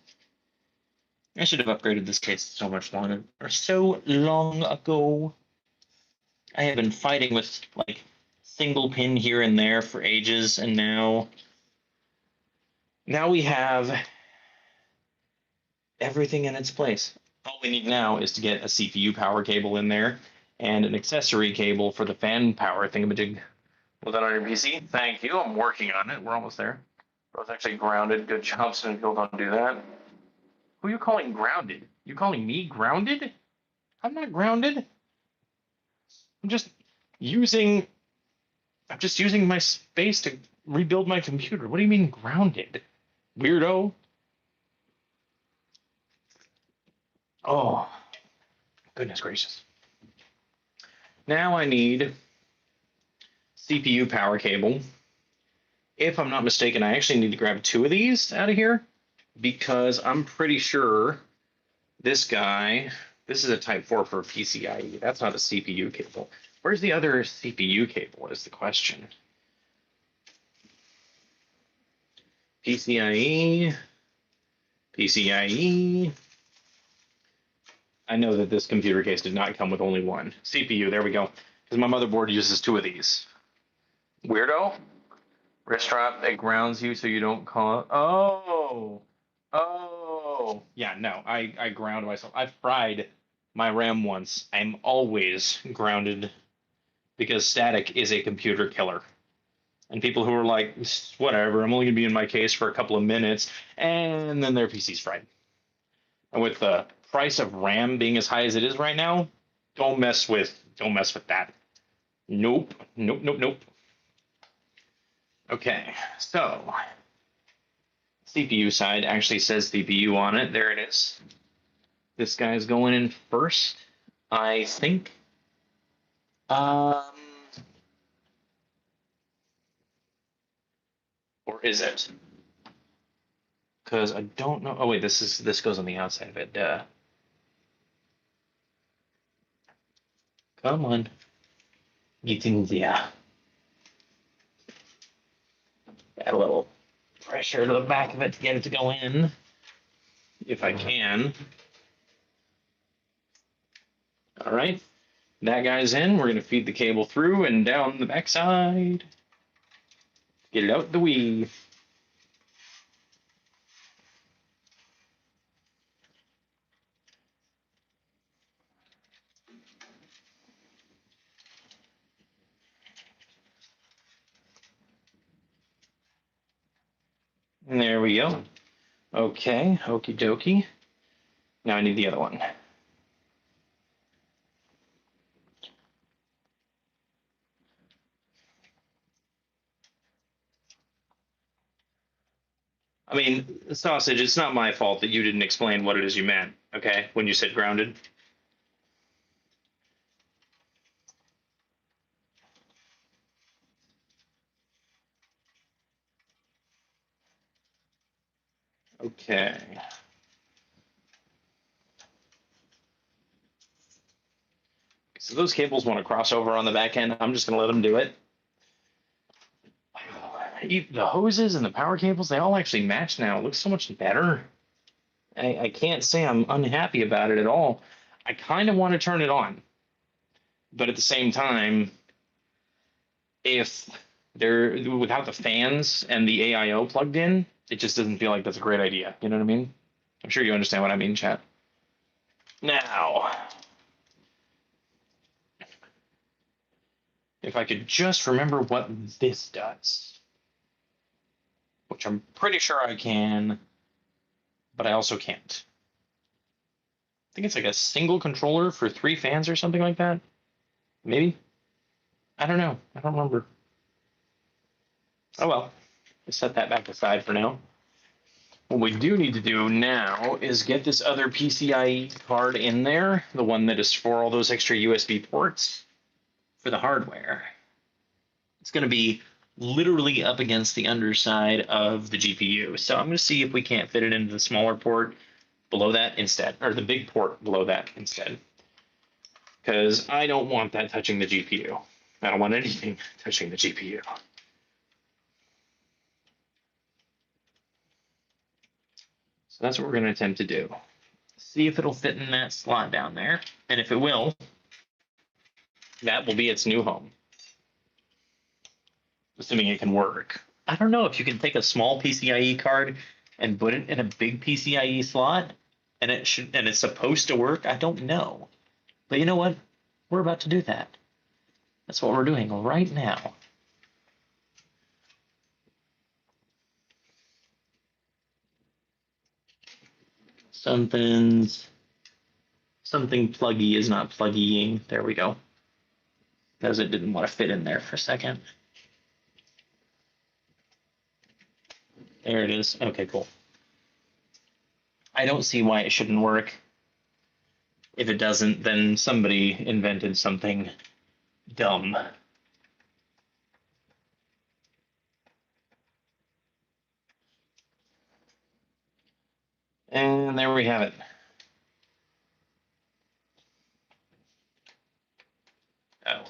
I should have upgraded this case so much longer, or so long ago. I have been fighting with like single pin here and there for ages, and now we have everything in its place. All we need now is to get a CPU power cable in there and an accessory cable for the fan power thingamajig. Was that on your PC? Thank you. I'm working on it. We're almost there. I was actually grounded. Good job, Sinfield, don't do that. Who are you calling grounded? You calling me grounded? I'm not grounded. I'm just using my space to rebuild my computer. What do you mean grounded? Weirdo. Oh, goodness gracious. Now I need CPU power cable. If I'm not mistaken, I actually need to grab 2 of these out of here because I'm pretty sure this guy, this is a type 4 for PCIe. That's not a CPU cable. Where's the other CPU cable is the question. PCIe. I know that this computer case did not come with only one. CPU, there we go. Because my motherboard uses 2 of these. Weirdo? Wrist strap, it grounds you so you don't call it. Oh. Yeah, no, I ground myself. I fried my RAM once. I'm always grounded because static is a computer killer. And people who are like, whatever, I'm only going to be in my case for a couple of minutes, and then their PC's fried. And with the price of RAM being as high as it is right now, don't mess with that. Nope. Okay, so CPU side actually says CPU on it. There it is. This guy's going in first, I think. Or is it? Because I don't know. Oh wait, this goes on the outside of it. Duh. Come on. Get in there. Add a little pressure to the back of it to get it to go in, if I can. All right, that guy's in. We're going to feed the cable through and down the backside. Get it out the weave. And there we go. Okay, okie dokie. Now I need the other one. I mean, Sausage, it's not my fault that you didn't explain what it is you meant, okay, when you said grounded. Okay. So those cables want to cross over on the back end. I'm just going to let them do it. The hoses and the power cables, they all actually match now. It looks so much better. I can't say I'm unhappy about it at all. I kind of want to turn it on. But at the same time, if they're without the fans and the AIO plugged in, it just doesn't feel like that's a great idea. You know what I mean? I'm sure you understand what I mean, chat. Now, if I could just remember what this does, which I'm pretty sure I can, but I also can't. I think it's like a single controller for 3 fans or something like that. Maybe? I don't know. I don't remember. Oh well. Let's set that back aside for now. What we do need to do now is get this other PCIe card in there, the one that is for all those extra USB ports for the hardware. It's going to be literally up against the underside of the GPU. So I'm going to see if we can't fit it into the smaller port below that instead, or the big port below that instead. Because I don't want that touching the GPU. I don't want anything touching the GPU. So that's what we're going to attempt to do. See if it'll fit in that slot down there. And if it will, that will be its new home. Assuming it can work. I don't know if you can take a small PCIe card and put it in a big PCIe slot and it's supposed to work. I don't know. But you know what? We're about to do that. That's what we're doing right now. Something pluggy is not pluggying. There we go. Because it didn't want to fit in there for a second. There it is. Okay, cool. I don't see why it shouldn't work. If it doesn't, then somebody invented something dumb. And there we have it. Oh.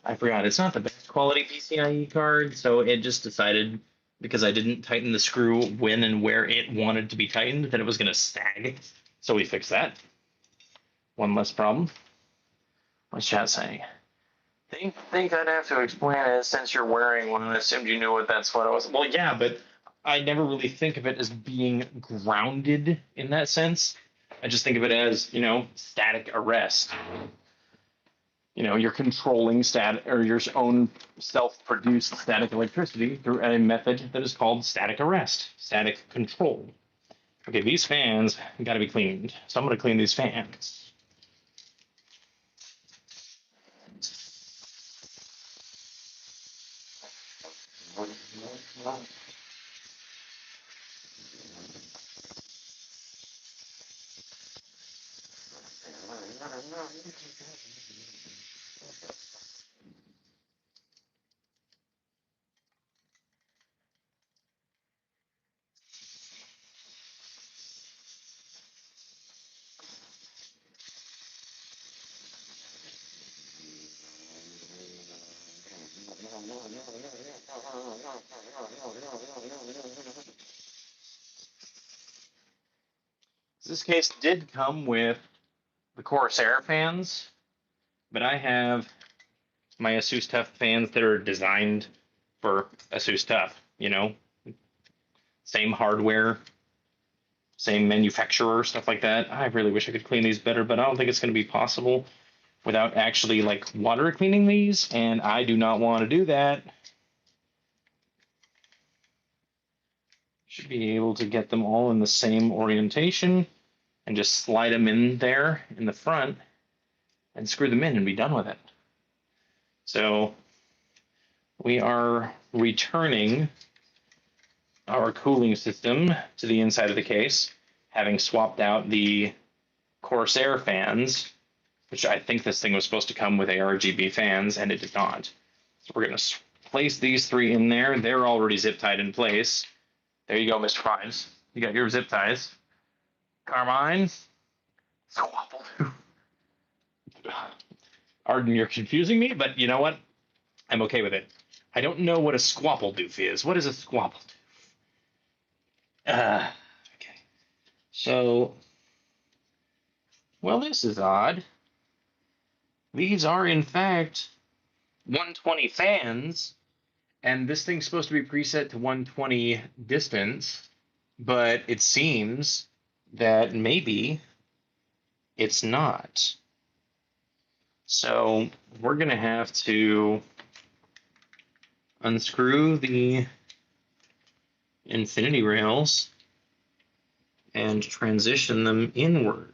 I forgot. It's not the best quality PCIe card, so it just decided because I didn't tighten the screw when and where it wanted to be tightened that it was going to sag. So we fixed that. One less problem. What's chat saying? Think I'd have to explain it since you're wearing one. I assumed you knew what that sweater was. Well, yeah, but I never really think of it as being grounded in that sense. I just think of it as, static arrest. You're controlling static or your own self-produced static electricity through a method that is called static arrest, static control. Okay, these fans got to be cleaned. So I'm going to clean these fans. This case did come with the Corsair fans, but I have my Asus Tough fans that are designed for Asus Tough, same hardware, same manufacturer, stuff like that. I really wish I could clean these better, but I don't think it's going to be possible without actually water cleaning these, and I do not want to do that. Should be able to get them all in the same orientation and just slide them in there in the front and screw them in and be done with it. So we are returning our cooling system to the inside of the case, having swapped out the Corsair fans, which I think this thing was supposed to come with ARGB fans, and it did not. So we're going to place these three in there. They're already zip tied in place. There you go, Mr. Fives. You got your zip ties. Carmine, squabble. Arden, you're confusing me, but you know what? I'm okay with it. I don't know what a squabble doof is. What is a squabble doof? Okay. So, well, this is odd. These are, in fact, 120 fans, and this thing's supposed to be preset to 120 distance, but it seems that maybe it's not. So we're going to have to unscrew the infinity rails and transition them inward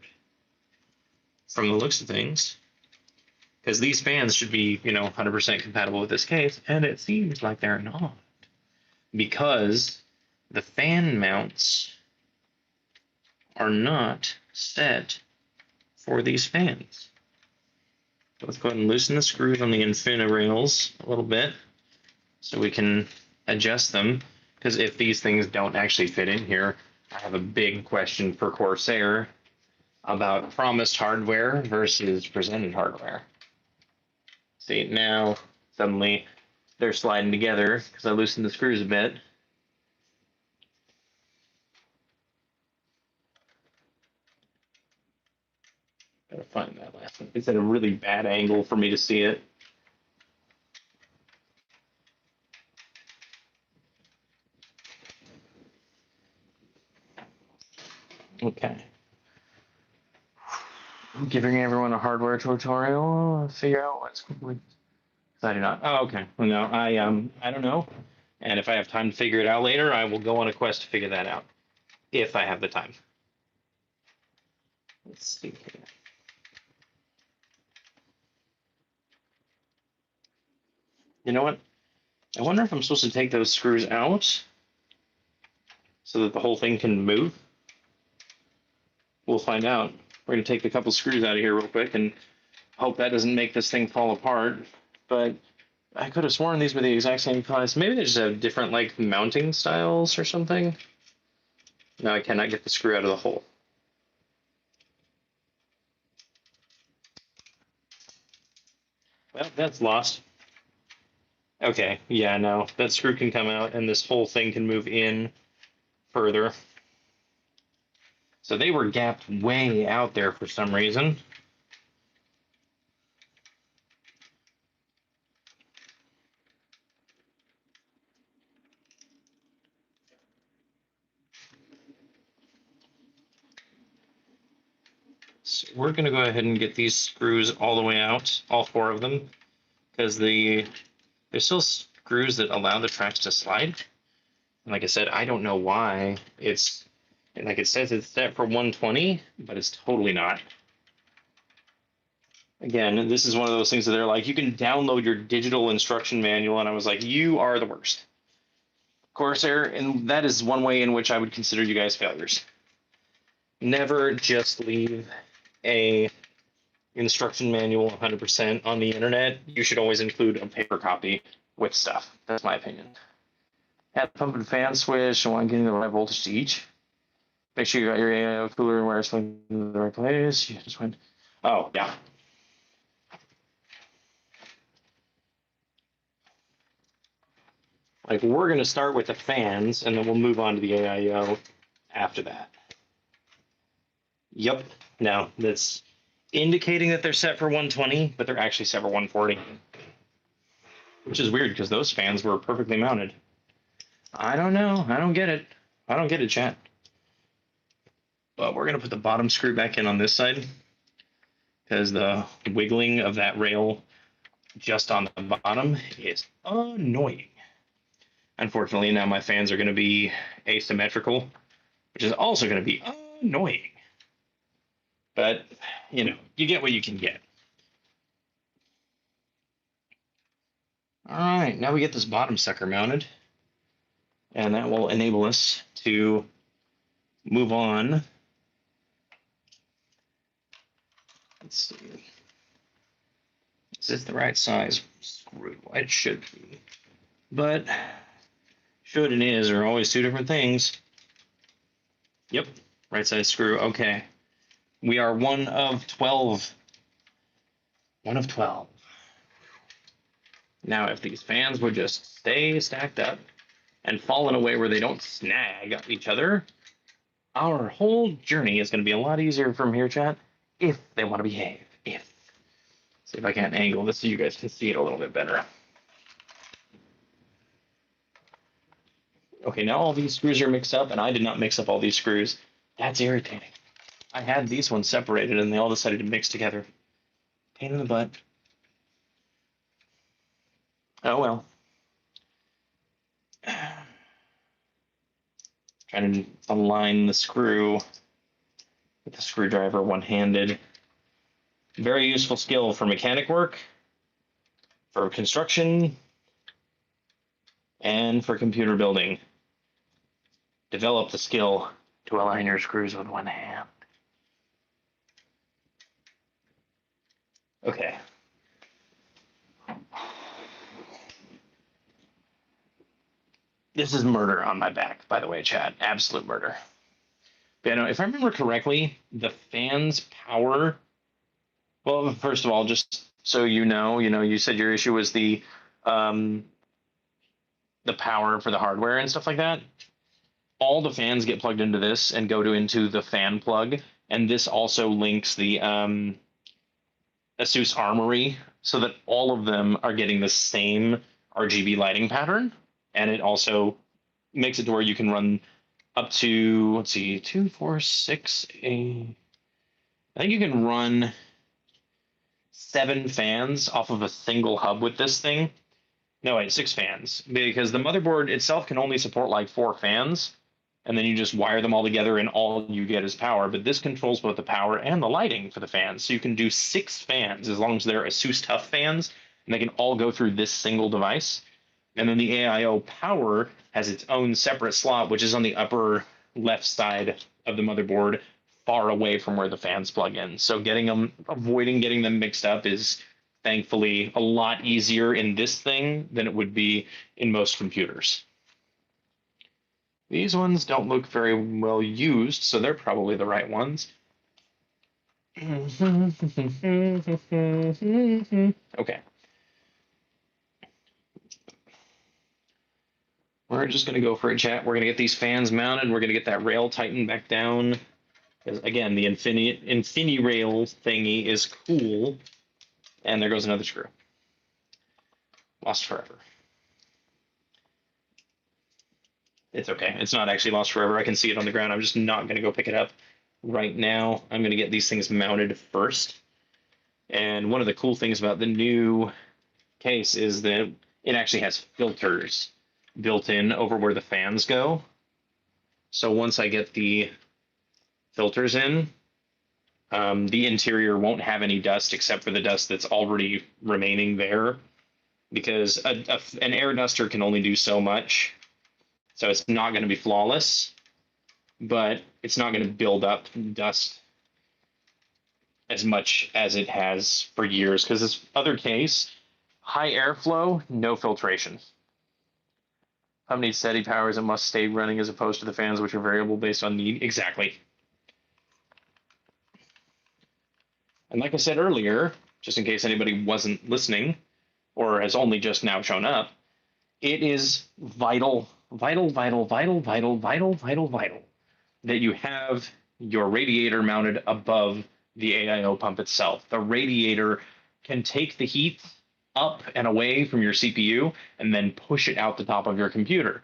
from the looks of things, because these fans should be, 100% compatible with this case, and it seems like they're not, because the fan mounts are not set for these fans. Let's go ahead and loosen the screws on the infinity rails a little bit so we can adjust them, because if these things don't actually fit in here, I have a big question for Corsair about promised hardware versus presented hardware. See, now suddenly they're sliding together because I loosened the screws a bit. Gotta find that last one. It's at a really bad angle for me to see it. Okay. I'm giving everyone a hardware tutorial. Figure out what's complete. I do not. Oh, okay. Well, no, I don't know. And if I have time to figure it out later, I will go on a quest to figure that out. If I have the time. Let's see here. You know what? I wonder if I'm supposed to take those screws out so that the whole thing can move. We'll find out. We're going to take a couple screws out of here real quick and hope that doesn't make this thing fall apart. But I could have sworn these were the exact same size. Maybe they just have different, like, mounting styles or something. No, I cannot get the screw out of the hole. Well, that's lost. Okay, yeah, no. That screw can come out, and this whole thing can move in further. So they were gapped way out there for some reason. So we're going to go ahead and get these screws all the way out, all four of them, because there's still screws that allow the tracks to slide. And like I said, I don't know why it's, like it says it's set for 120, but it's totally not. Again, this is one of those things that they're like, you can download your digital instruction manual, and I was like, you are the worst. Corsair, and that is one way in which I would consider you guys failures. Never just leave a instruction manual 100% on the internet. You should always include a paper copy with stuff. That's my opinion. Have pump and fan switch and want getting the right voltage to each. Make sure you got your AIO cooler and wires in the right place. You just went. Oh, yeah. Like, we're going to start with the fans, and then we'll move on to the AIO after that. Yep. Now, that's indicating that they're set for 120, but they're actually set for 140. Which is weird, because those fans were perfectly mounted. I don't know. I don't get it. I don't get it, chat. But we're going to put the bottom screw back in on this side, because the wiggling of that rail just on the bottom is annoying. Unfortunately, now my fans are going to be asymmetrical, which is also going to be annoying. But, you get what you can get. All right, now we get this bottom sucker mounted, and that will enable us to move on. Let's see. Is this the right size screw? It should be. But should and is are always two different things. Yep, right side screw. Okay. We are one of 12. One of 12. Now, if these fans would just stay stacked up and fall in a way where they don't snag each other, our whole journey is going to be a lot easier from here, chat, if they want to behave. If. See if I can't angle this so you guys can see it a little bit better. Okay, now all these screws are mixed up, and I did not mix up all these screws. That's irritating. I had these ones separated, and they all decided to mix together. Pain in the butt. Oh well. Trying to align the screw with the screwdriver one-handed. Very useful skill for mechanic work, for construction, and for computer building. Develop the skill to align your screws with one hand. Okay. This is murder on my back, by the way, Chad. Absolute murder. But if I remember correctly, the fan's power. Well, first of all, just so you know, you said your issue was the power for the hardware and stuff like that. All the fans get plugged into this and go into the fan plug, and this also links the Asus Armory so that all of them are getting the same RGB lighting pattern, and it also makes it to where you can run up to, let's see, 2, 4, 6, 8. I think you can run 7 fans off of a single hub with this thing. No, wait, 6 fans, because the motherboard itself can only support like 4 fans, and then you just wire them all together and all you get is power. But this controls both the power and the lighting for the fans. So you can do 6 fans as long as they're Asus Tough fans, and they can all go through this single device. And then the AIO power has its own separate slot, which is on the upper left side of the motherboard, far away from where the fans plug in. So avoiding getting them mixed up is thankfully a lot easier in this thing than it would be in most computers. These ones don't look very well used, so they're probably the right ones. Okay. We're just going to go for a chat. We're going to get these fans mounted. We're going to get that rail tightened back down. Because, again, the Rail thingy is cool. And there goes another screw. Lost forever. It's okay. It's not actually lost forever. I can see it on the ground. I'm just not going to go pick it up right now. I'm going to get these things mounted first. And one of the cool things about the new case is that it actually has filters built in over where the fans go. So once I get the filters in, the interior won't have any dust except for the dust that's already remaining there, because an air duster can only do so much. So it's not going to be flawless, but it's not going to build up dust as much as it has for years, because this other case, high airflow, no filtration. How many steady powers it must stay running as opposed to the fans, which are variable based on need? Exactly. And like I said earlier, just in case anybody wasn't listening or has only just now shown up, it is vital that you have your radiator mounted above the AIO pump itself. The radiator can take the heat up and away from your CPU and then push it out the top of your computer.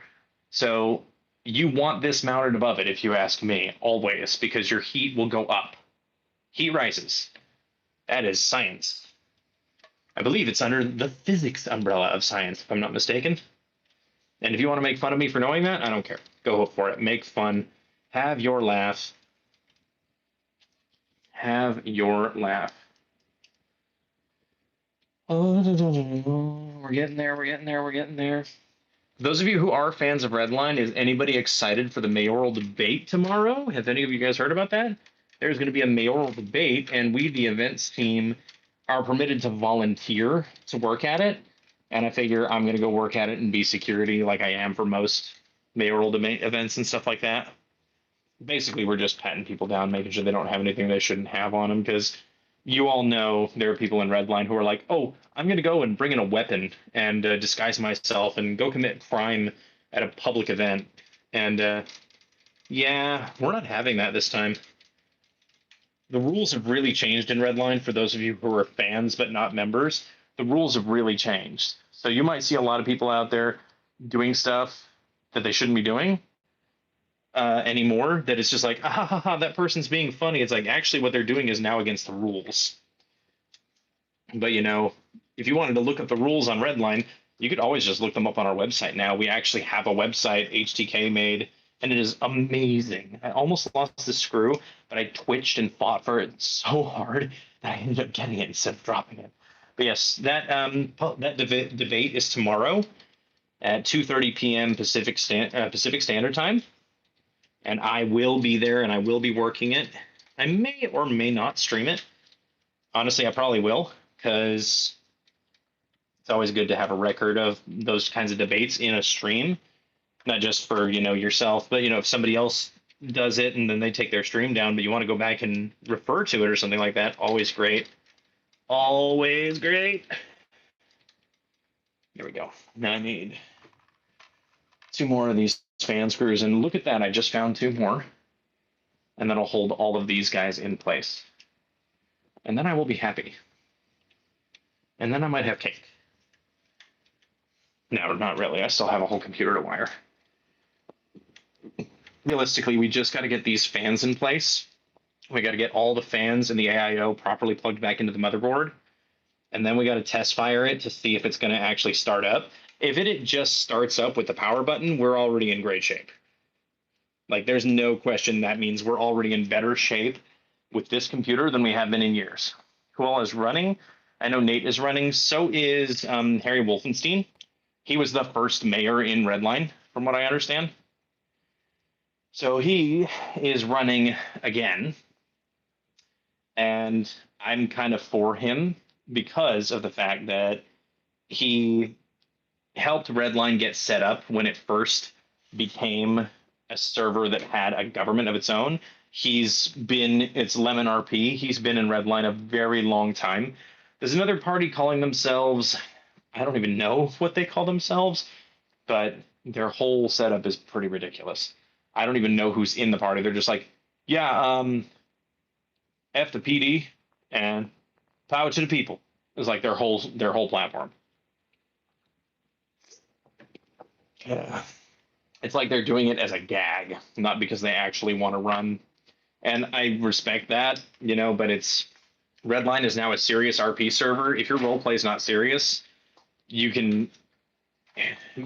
So you want this mounted above it, if you ask me, always, because your heat will go up. Heat rises. That is science. I believe it's under the physics umbrella of science, if I'm not mistaken. And if you want to make fun of me for knowing that, I don't care. Go for it. Make fun. Have your laugh. Have your laugh. Oh, we're getting there. We're getting there. We're getting there. Those of you who are fans of Redline, is anybody excited for the mayoral debate tomorrow? Have any of you guys heard about that? There's going to be a mayoral debate, and we, the events team, are permitted to volunteer to work at it. And I figure I'm going to go work at it and be security like I am for most mayoral domain events and stuff like that. Basically, we're just patting people down, making sure they don't have anything they shouldn't have on them, because you all know there are people in Redline who are like, oh, I'm going to go and bring in a weapon and disguise myself and go commit crime at a public event. And yeah, we're not having that this time. The rules have really changed in Redline for those of you who are fans but not members. The rules have really changed. So you might see a lot of people out there doing stuff that they shouldn't be doing anymore. That it's just like, ah, ha, ha, ha, that person's being funny. It's like actually what they're doing is now against the rules. But you know, if you wanted to look up the rules on Redline, you could always just look them up on our website now. We actually have a website HTK made, and it is amazing. I almost lost the screw, but I twitched and fought for it so hard that I ended up getting it instead of dropping it. But yes, that debate is tomorrow at 2:30 p.m. Pacific Standard Time, and I will be there and I will be working it. I may or may not stream it. Honestly, I probably will, because it's always good to have a record of those kinds of debates in a stream, not just for yourself, but if somebody else does it and then they take their stream down, but you want to go back and refer to it or something like that, always great. Always great. There we go. Now I need 2 more of these fan screws, and look at that, I just found 2 more, and that'll hold all of these guys in place, and then I will be happy, and then I might have cake. No, not really. I still have a whole computer to wire. Realistically, we just got to get these fans in place. We got to get all the fans and the AIO properly plugged back into the motherboard. And then we got to test fire it to see if it's going to actually start up. If it just starts up with the power button, we're already in great shape. Like, there's no question that means we're already in better shape with this computer than we have been in years. Who all is running? I know Nate is running. So is Harry Wolfenstein. He was the first mayor in Redline, from what I understand. So he is running again, and I'm kind of for him because of the fact that he helped Redline get set up when it first became a server that had a government of its own. It's Lemon RP. He's been in Redline a very long time. There's another party calling themselves, I don't even know what they call themselves, but their whole setup is pretty ridiculous. I don't even know who's in the party. They're just like, yeah, F the PD and power to the people. It's like their whole platform. Yeah. It's like they're doing it as a gag, not because they actually want to run. And I respect that, but Redline is now a serious RP server. If your role play is not serious, you can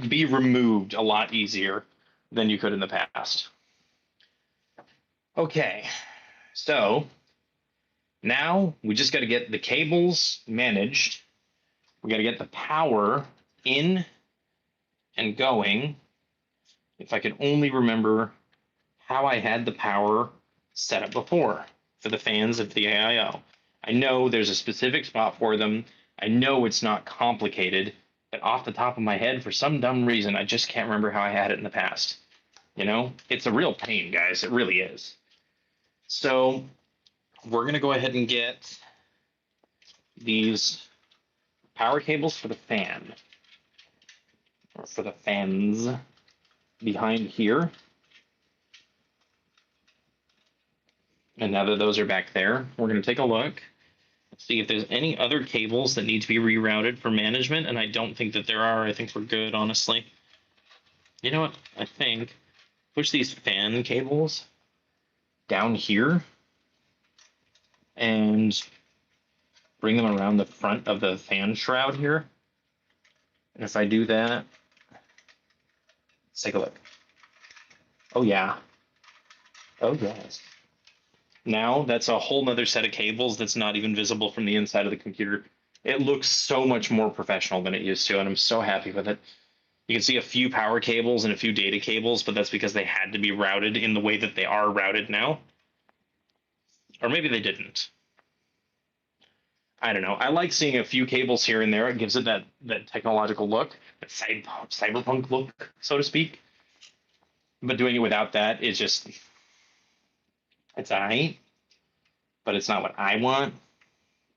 be removed a lot easier than you could in the past. Okay, so now we just got to get the cables managed. We got to get the power in and going. If I could only remember how I had the power set up before for the fans of the AIO. I know there's a specific spot for them. I know it's not complicated, but off the top of my head, for some dumb reason, I just can't remember how I had it in the past. It's a real pain, guys. It really is. So we're going to go ahead and get these power cables for the fan, or for the fans behind here. And now that those are back there, we're going to take a look, see if there's any other cables that need to be rerouted for management. And I don't think that there are. I think we're good, honestly. You know what? I think push these fan cables down here and bring them around the front of the fan shroud here. And if I do that, let's take a look. Oh, yeah. Oh, yes. Now that's a whole nother set of cables that's not even visible from the inside of the computer. It looks so much more professional than it used to, and I'm so happy with it. You can see a few power cables and a few data cables, but that's because they had to be routed in the way that they are routed now. Or maybe they didn't. I don't know. I like seeing a few cables here and there. It gives it that technological look, that cyberpunk look, so to speak. But doing it without that is just it's alright, but it's not what I want.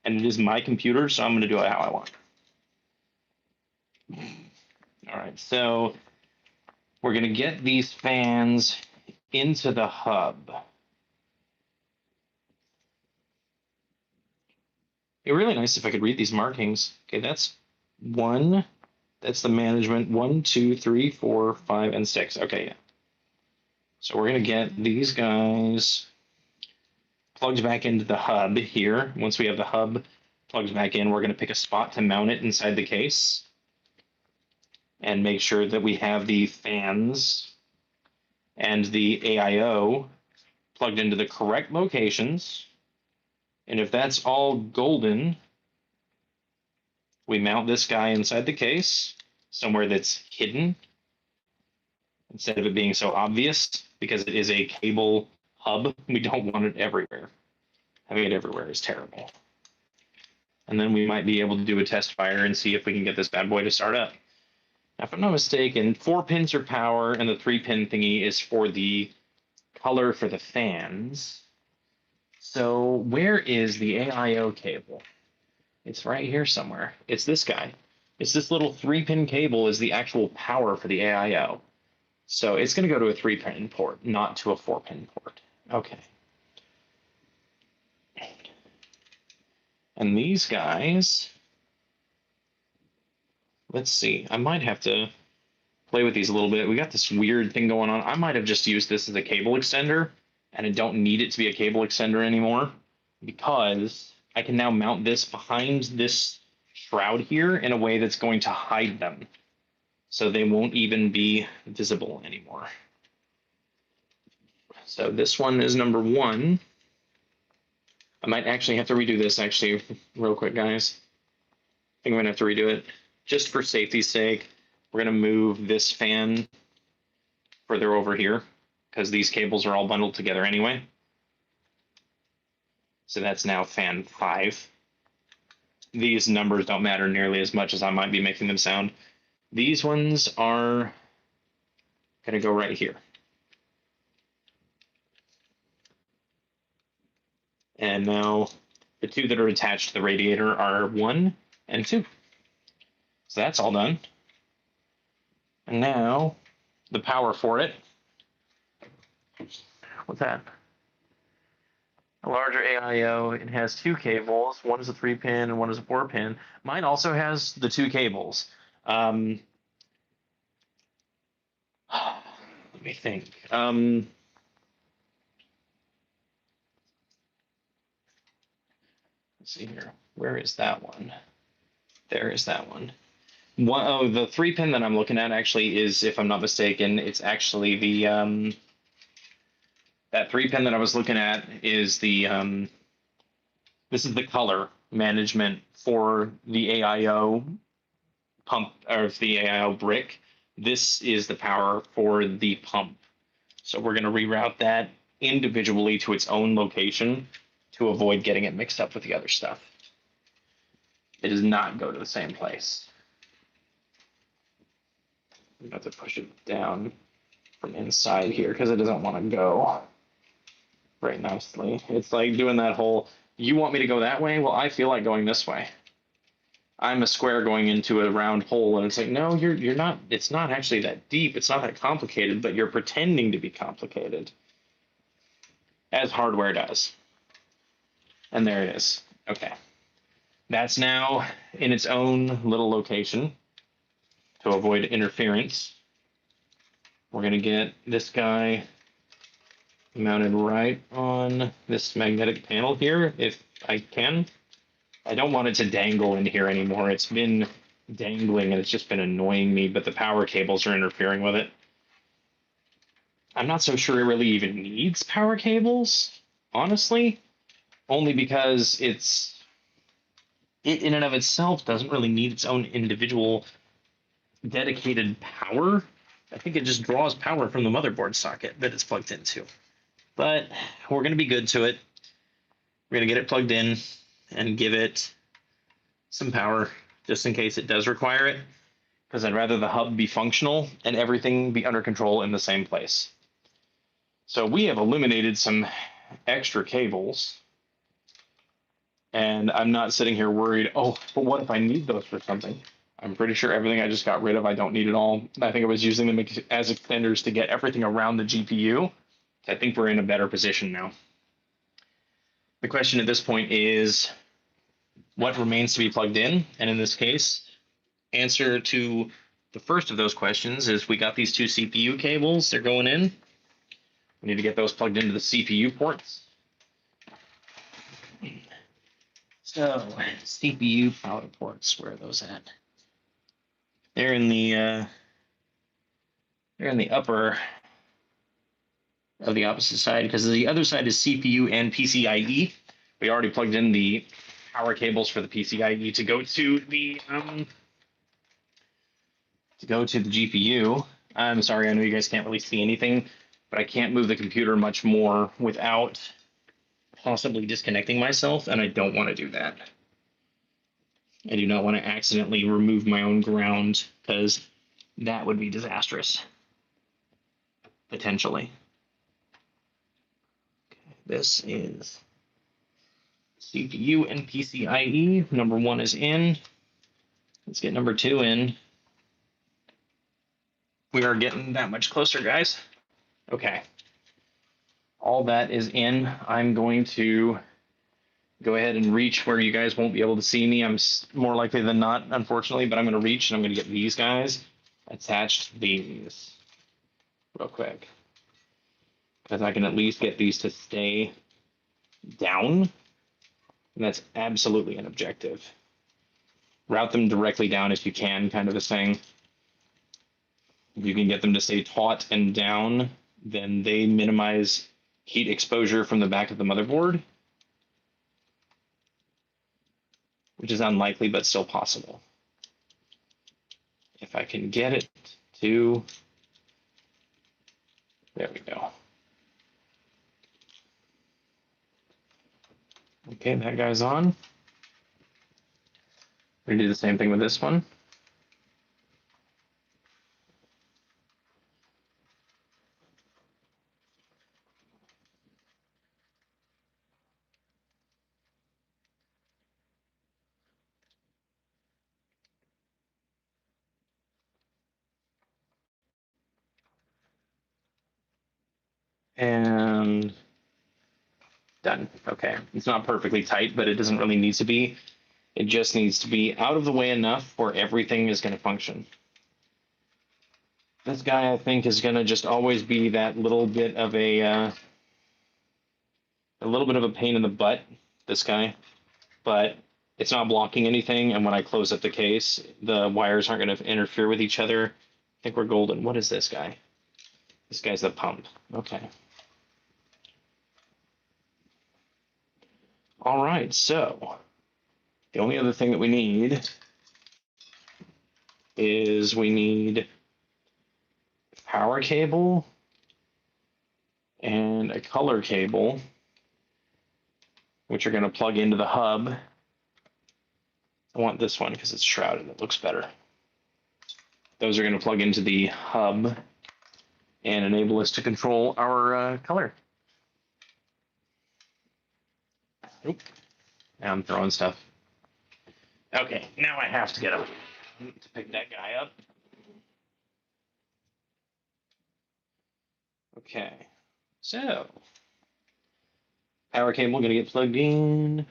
And it is my computer, so I'm gonna do it how I want. All right, so we're gonna get these fans into the hub. It'd be really nice if I could read these markings. Okay, that's one. That's the management. 1, 2, 3, 4, 5, and 6. Okay, yeah. So we're gonna get these guys plugged back into the hub here. Once we have the hub plugged back in, we're gonna pick a spot to mount it inside the case and make sure that we have the fans and the AIO plugged into the correct locations. And if that's all golden, we mount this guy inside the case somewhere that's hidden instead of it being so obvious because it is a cable hub. We don't want it everywhere. Having it everywhere is terrible. And then we might be able to do a test fire and see if we can get this bad boy to start up. Now, if I'm not mistaken, 4 pins are power and the 3-pin thingy is for the color for the fans. So where is the AIO cable? It's right here somewhere. It's this guy. It's this little 3-pin cable is the actual power for the AIO. So it's going to go to a 3-pin port, not to a 4-pin port. Okay. And these guys, let's see. I might have to play with these a little bit. We got this weird thing going on. I might have just used this as a cable extender, and I don't need it to be a cable extender anymore because I can now mount this behind this shroud here in a way that's going to hide them. So they won't even be visible anymore. So this one is number 1. I might actually have to redo this actually real quick, guys. I think I'm gonna have to redo it just for safety's sake. We're gonna move this fan further over here because these cables are all bundled together anyway. So that's now fan 5. These numbers don't matter nearly as much as I might be making them sound. These ones are gonna go right here. And now the 2 that are attached to the radiator are 1 and 2. So that's all done. And now the power for it. What's that? A larger AIO. It has 2 cables. One is a 3-pin and one is a 4-pin. Mine also has the 2 cables. Let me think. Let's see here. Where is that one? There is that one. The 3-pin that I'm looking at actually is, if I'm not mistaken, it's actually the that 3-pin that I was looking at is the this is the color management for the AIO pump or the AIO brick. This is the power for the pump. So we're going to reroute that individually to its own location to avoid getting it mixed up with the other stuff. It does not go to the same place. I'm going to have to push it down from inside here because it doesn't want to go very nicely. It's like doing that whole, you want me to go that way? Well, I feel like going this way. I'm a square going into a round hole, and it's like, no, you're not. It's not actually that deep. It's not that complicated, but you're pretending to be complicated, as hardware does. And there it is. Okay. That's now in its own little location to avoid interference. We're going to get this guy mounted right on this magnetic panel here, if I can. I don't want it to dangle in here anymore. It's been dangling and it's just been annoying me, but the power cables are interfering with it. I'm not so sure it really even needs power cables, honestly, only because it in and of itself doesn't really need its own individual dedicated power. I think it just draws power from the motherboard socket that it's plugged into. But we're going to be good to it. We're going to get it plugged in and give it some power just in case it does require it, because I'd rather the hub be functional and everything be under control in the same place. So we have eliminated some extra cables, and I'm not sitting here worried, oh, but what if I need those for something? I'm pretty sure everything I just got rid of, I don't need it all. I think I was using them as extenders to get everything around the GPU. I think we're in a better position now. The question at this point is, what remains to be plugged in? And in this case, answer to the first of those questions is we got these two CPU cables. They're going in. We need to get those plugged into the CPU ports. So CPU power ports, where are those at? They're in the upper of the opposite side, because the other side is CPU and PCIe. We already plugged in the power cables for the PCIe to go to the GPU. I'm sorry, I know you guys can't really see anything, but I can't move the computer much more without possibly disconnecting myself, and I don't want to do that. I do not want to accidentally remove my own ground, because that would be disastrous, potentially. Okay, this is CPU and PCIe. Number 1 is in. Let's get number 2 in. We are getting that much closer, guys. Okay. All that is in. I'm going to go ahead and reach where you guys won't be able to see me. I'm more likely than not, unfortunately, but I'm going to reach and I'm going to get these guys attached to these real quick, because I can at least get these to stay down, and that's absolutely an objective. Route them directly down if you can, kind of a thing. If you can get them to stay taut and down, then they minimize heat exposure from the back of the motherboard, which is unlikely, but still possible. If I can get it to, there we go. Okay, that guy's on. We do the same thing with this one. And done. Okay, it's not perfectly tight, but it doesn't really need to be. It just needs to be out of the way enough where everything is going to function. This guy, I think, is going to just always be that little bit of a pain in the butt, this guy, but it's not blocking anything. And when I close up the case, the wires aren't going to interfere with each other. I think we're golden. What is this guy? This guy's the pump. Okay. All right, so the only other thing that we need is we need power cable and a color cable, which are going to plug into the hub. I want this one because it's shrouded. It looks better. Those are going to plug into the hub and enable us to control our color. Oop. Now I'm throwing stuff. Okay, now I have to get up to pick that guy up. Okay, so power cable going to get plugged in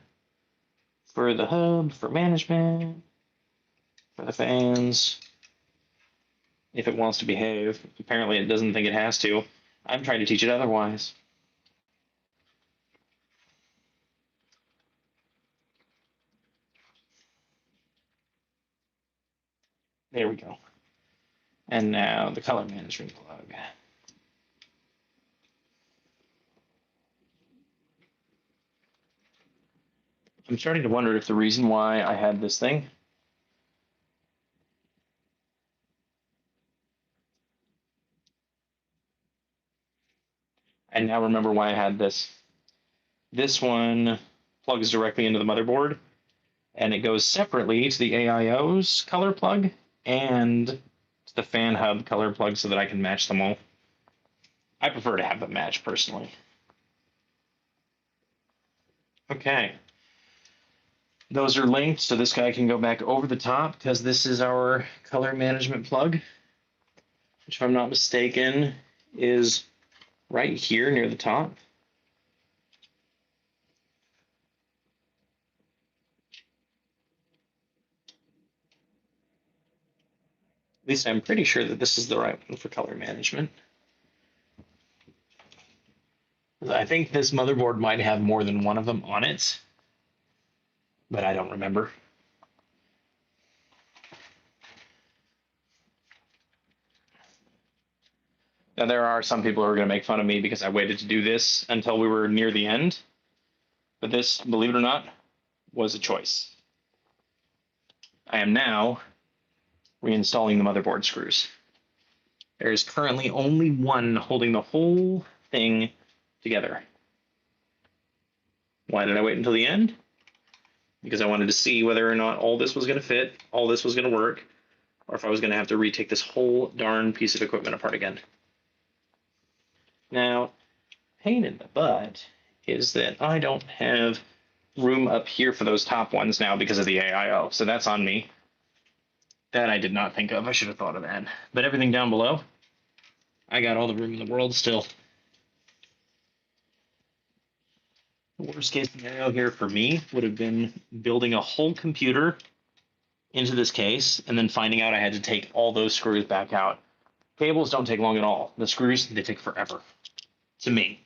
for the hub, for management, for the fans, if it wants to behave. Apparently it doesn't think it has to. I'm trying to teach it otherwise. There we go. And now the color management plug. I'm starting to wonder if the reason why I had this thing I now remember why I had this. This one plugs directly into the motherboard. and it goes separately to the AIO's color plug and to the fan hub color plug so that I can match them all. I prefer to have them match personally. Okay. Those are linked, so this guy can go back over the top because this is our color management plug, which, if I'm not mistaken, is right here near the top. At least I'm pretty sure that this is the right one for color management. I think this motherboard might have more than one of them on it, but I don't remember. Now, there are some people who are going to make fun of me because I waited to do this until we were near the end, but this, believe it or not, was a choice. I am now reinstalling the motherboard screws. There is currently only one holding the whole thing together. Why did I wait until the end? Because I wanted to see whether or not all this was going to fit, all this was going to work, or if I was going to have to retake this whole darn piece of equipment apart again. Now, pain in the butt is that I don't have room up here for those top ones now because of the AIO, so that's on me. That I did not think of. I should have thought of that. But everything down below, I got all the room in the world still. The worst case scenario here for me would have been building a whole computer into this case and then finding out I had to take all those screws back out. Cables don't take long at all. The screws, they take forever. To me.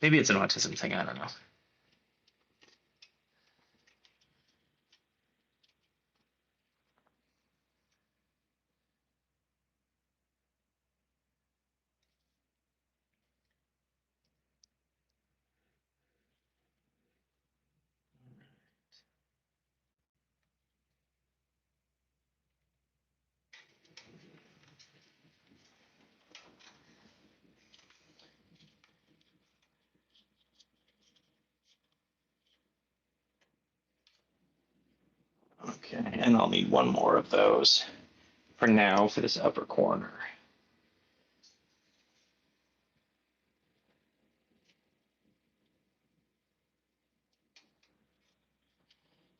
Maybe it's an autism thing, I don't know. Okay, and I'll need one more of those for now for this upper corner.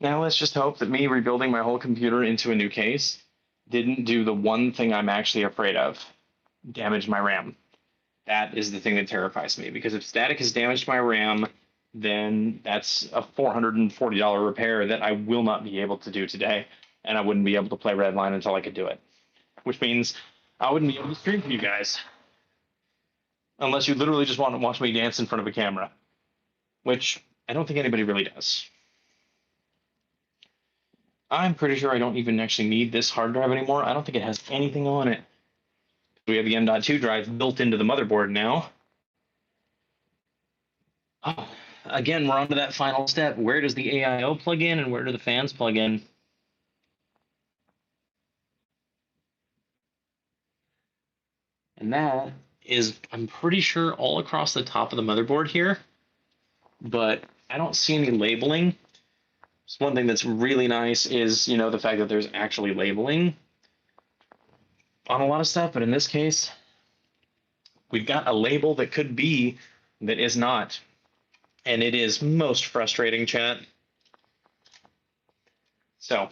Now let's just hope that me rebuilding my whole computer into a new case didn't do the one thing I'm actually afraid of, damage my RAM. That is the thing that terrifies me, because if static has damaged my RAM, then that's a $440 repair that I will not be able to do today, and I wouldn't be able to play Redline until I could do it. Which means I wouldn't be able to stream for you guys. Unless you literally just want to watch me dance in front of a camera. Which I don't think anybody really does. I'm pretty sure I don't even actually need this hard drive anymore. I don't think it has anything on it. We have the M.2 drive built into the motherboard now. Oh, again, we're on to that final step. Where does the AIO plug in and where do the fans plug in? And that is, I'm pretty sure, all across the top of the motherboard here, but I don't see any labeling. So one thing that's really nice is, the fact that there's actually labeling on a lot of stuff, but in this case, we've got a label that could be that is not. And it is most frustrating, chat. So,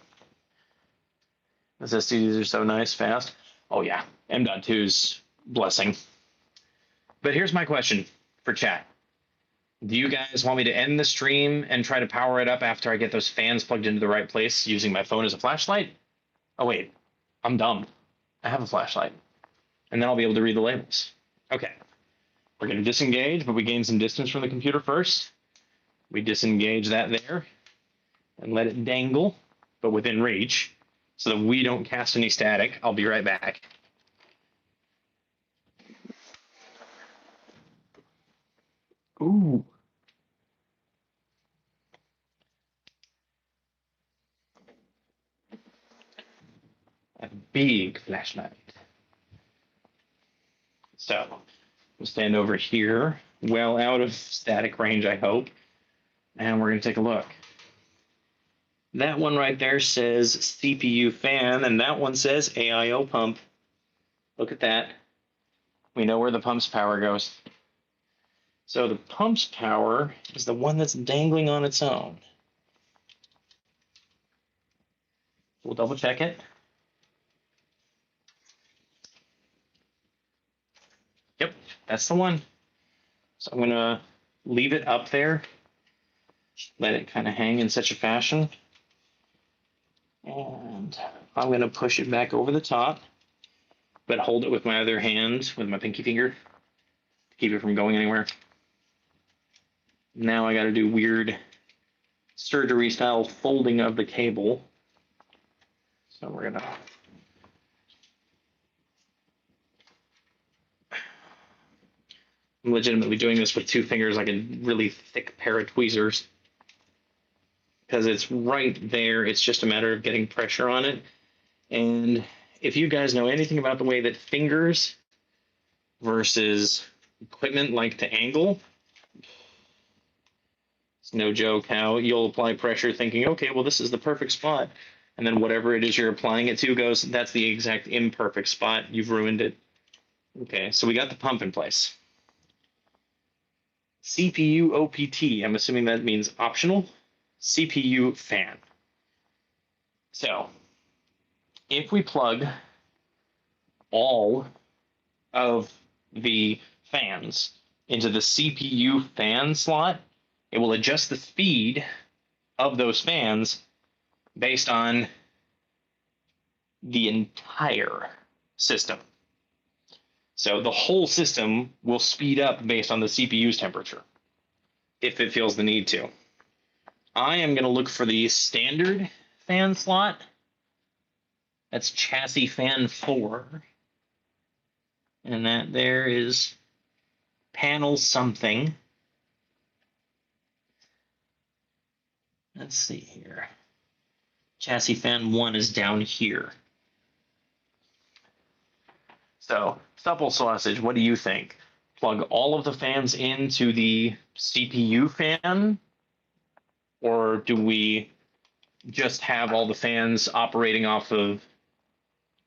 SSDs are so nice, fast. Oh yeah, M.2's blessing. But here's my question for chat. Do you guys want me to end the stream and try to power it up after I get those fans plugged into the right place using my phone as a flashlight? Oh wait, I'm dumb. I have a flashlight. And then I'll be able to read the labels. Okay. We're going to disengage, but we gain some distance from the computer first. We disengage that there and let it dangle, but within reach, so that we don't cast any static. I'll be right back. Ooh. A big flashlight. So we'll stand over here, well out of static range, I hope, and we're going to take a look. That one right there says CPU fan, and that one says AIO pump. Look at that. We know where the pump's power goes. So the pump's power is the one that's dangling on its own. We'll double check it. Yep, that's the one. So I'm going to leave it up there, let it kind of hang in such a fashion. And I'm going to push it back over the top, but hold it with my other hand, with my pinky finger, to keep it from going anywhere. Now I got to do weird surgery style folding of the cable. So we're going to I'm legitimately doing this with two fingers like a really thick pair of tweezers because it's right there. It's just a matter of getting pressure on it. And if you guys know anything about the way that fingers versus equipment like to angle, it's no joke how you'll apply pressure thinking, okay, well, this is the perfect spot. And then whatever it is you're applying it to goes, that's the exact imperfect spot. You've ruined it. Okay, so we got the pump in place. CPU OPT, I'm assuming that means optional. CPU fan. So if we plug all of the fans into the CPU fan slot, it will adjust the speed of those fans based on the entire system. So the whole system will speed up based on the CPU's temperature if it feels the need to. I am going to look for the standard fan slot. That's chassis fan 4. And that there is panel something. Let's see here. Chassis fan 1 is down here. So, supple sausage, what do you think? Plug all of the fans into the CPU fan? Or do we just have all the fans operating off of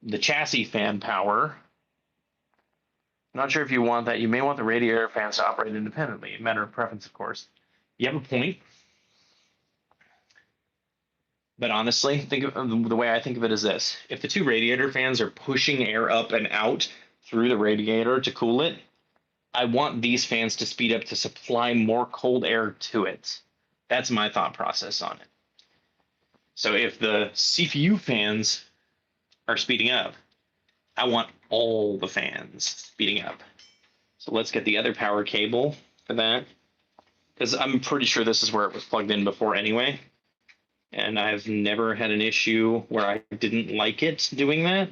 the chassis fan power? I'm not sure if you want that. You may want the radiator fans to operate independently. A matter of preference, of course. You have a point. But honestly, think of the way I think of it is this. If the two radiator fans are pushing air up and out through the radiator to cool it, I want these fans to speed up to supply more cold air to it. That's my thought process on it. So if the CPU fans are speeding up, I want all the fans speeding up. So let's get the other power cable for that, because I'm pretty sure this is where it was plugged in before anyway. And I've never had an issue where I didn't like it doing that.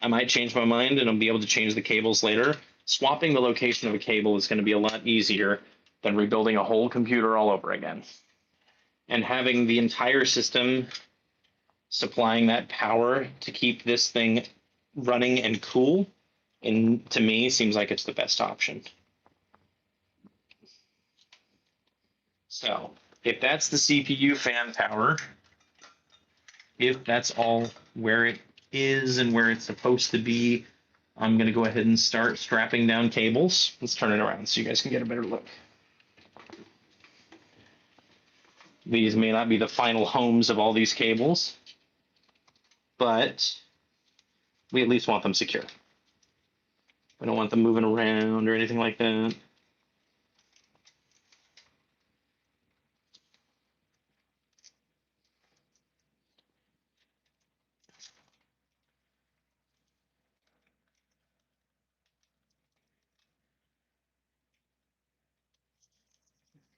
I might change my mind and I'll be able to change the cables later. Swapping the location of a cable is going to be a lot easier than rebuilding a whole computer all over again. And having the entire system supplying that power to keep this thing running and cool, and to me, seems like it's the best option. So if that's the CPU fan power, if that's all where it is and where it's supposed to be, I'm going to go ahead and start strapping down cables. Let's turn it around so you guys can get a better look. These may not be the final homes of all these cables, but we at least want them secure. We don't want them moving around or anything like that.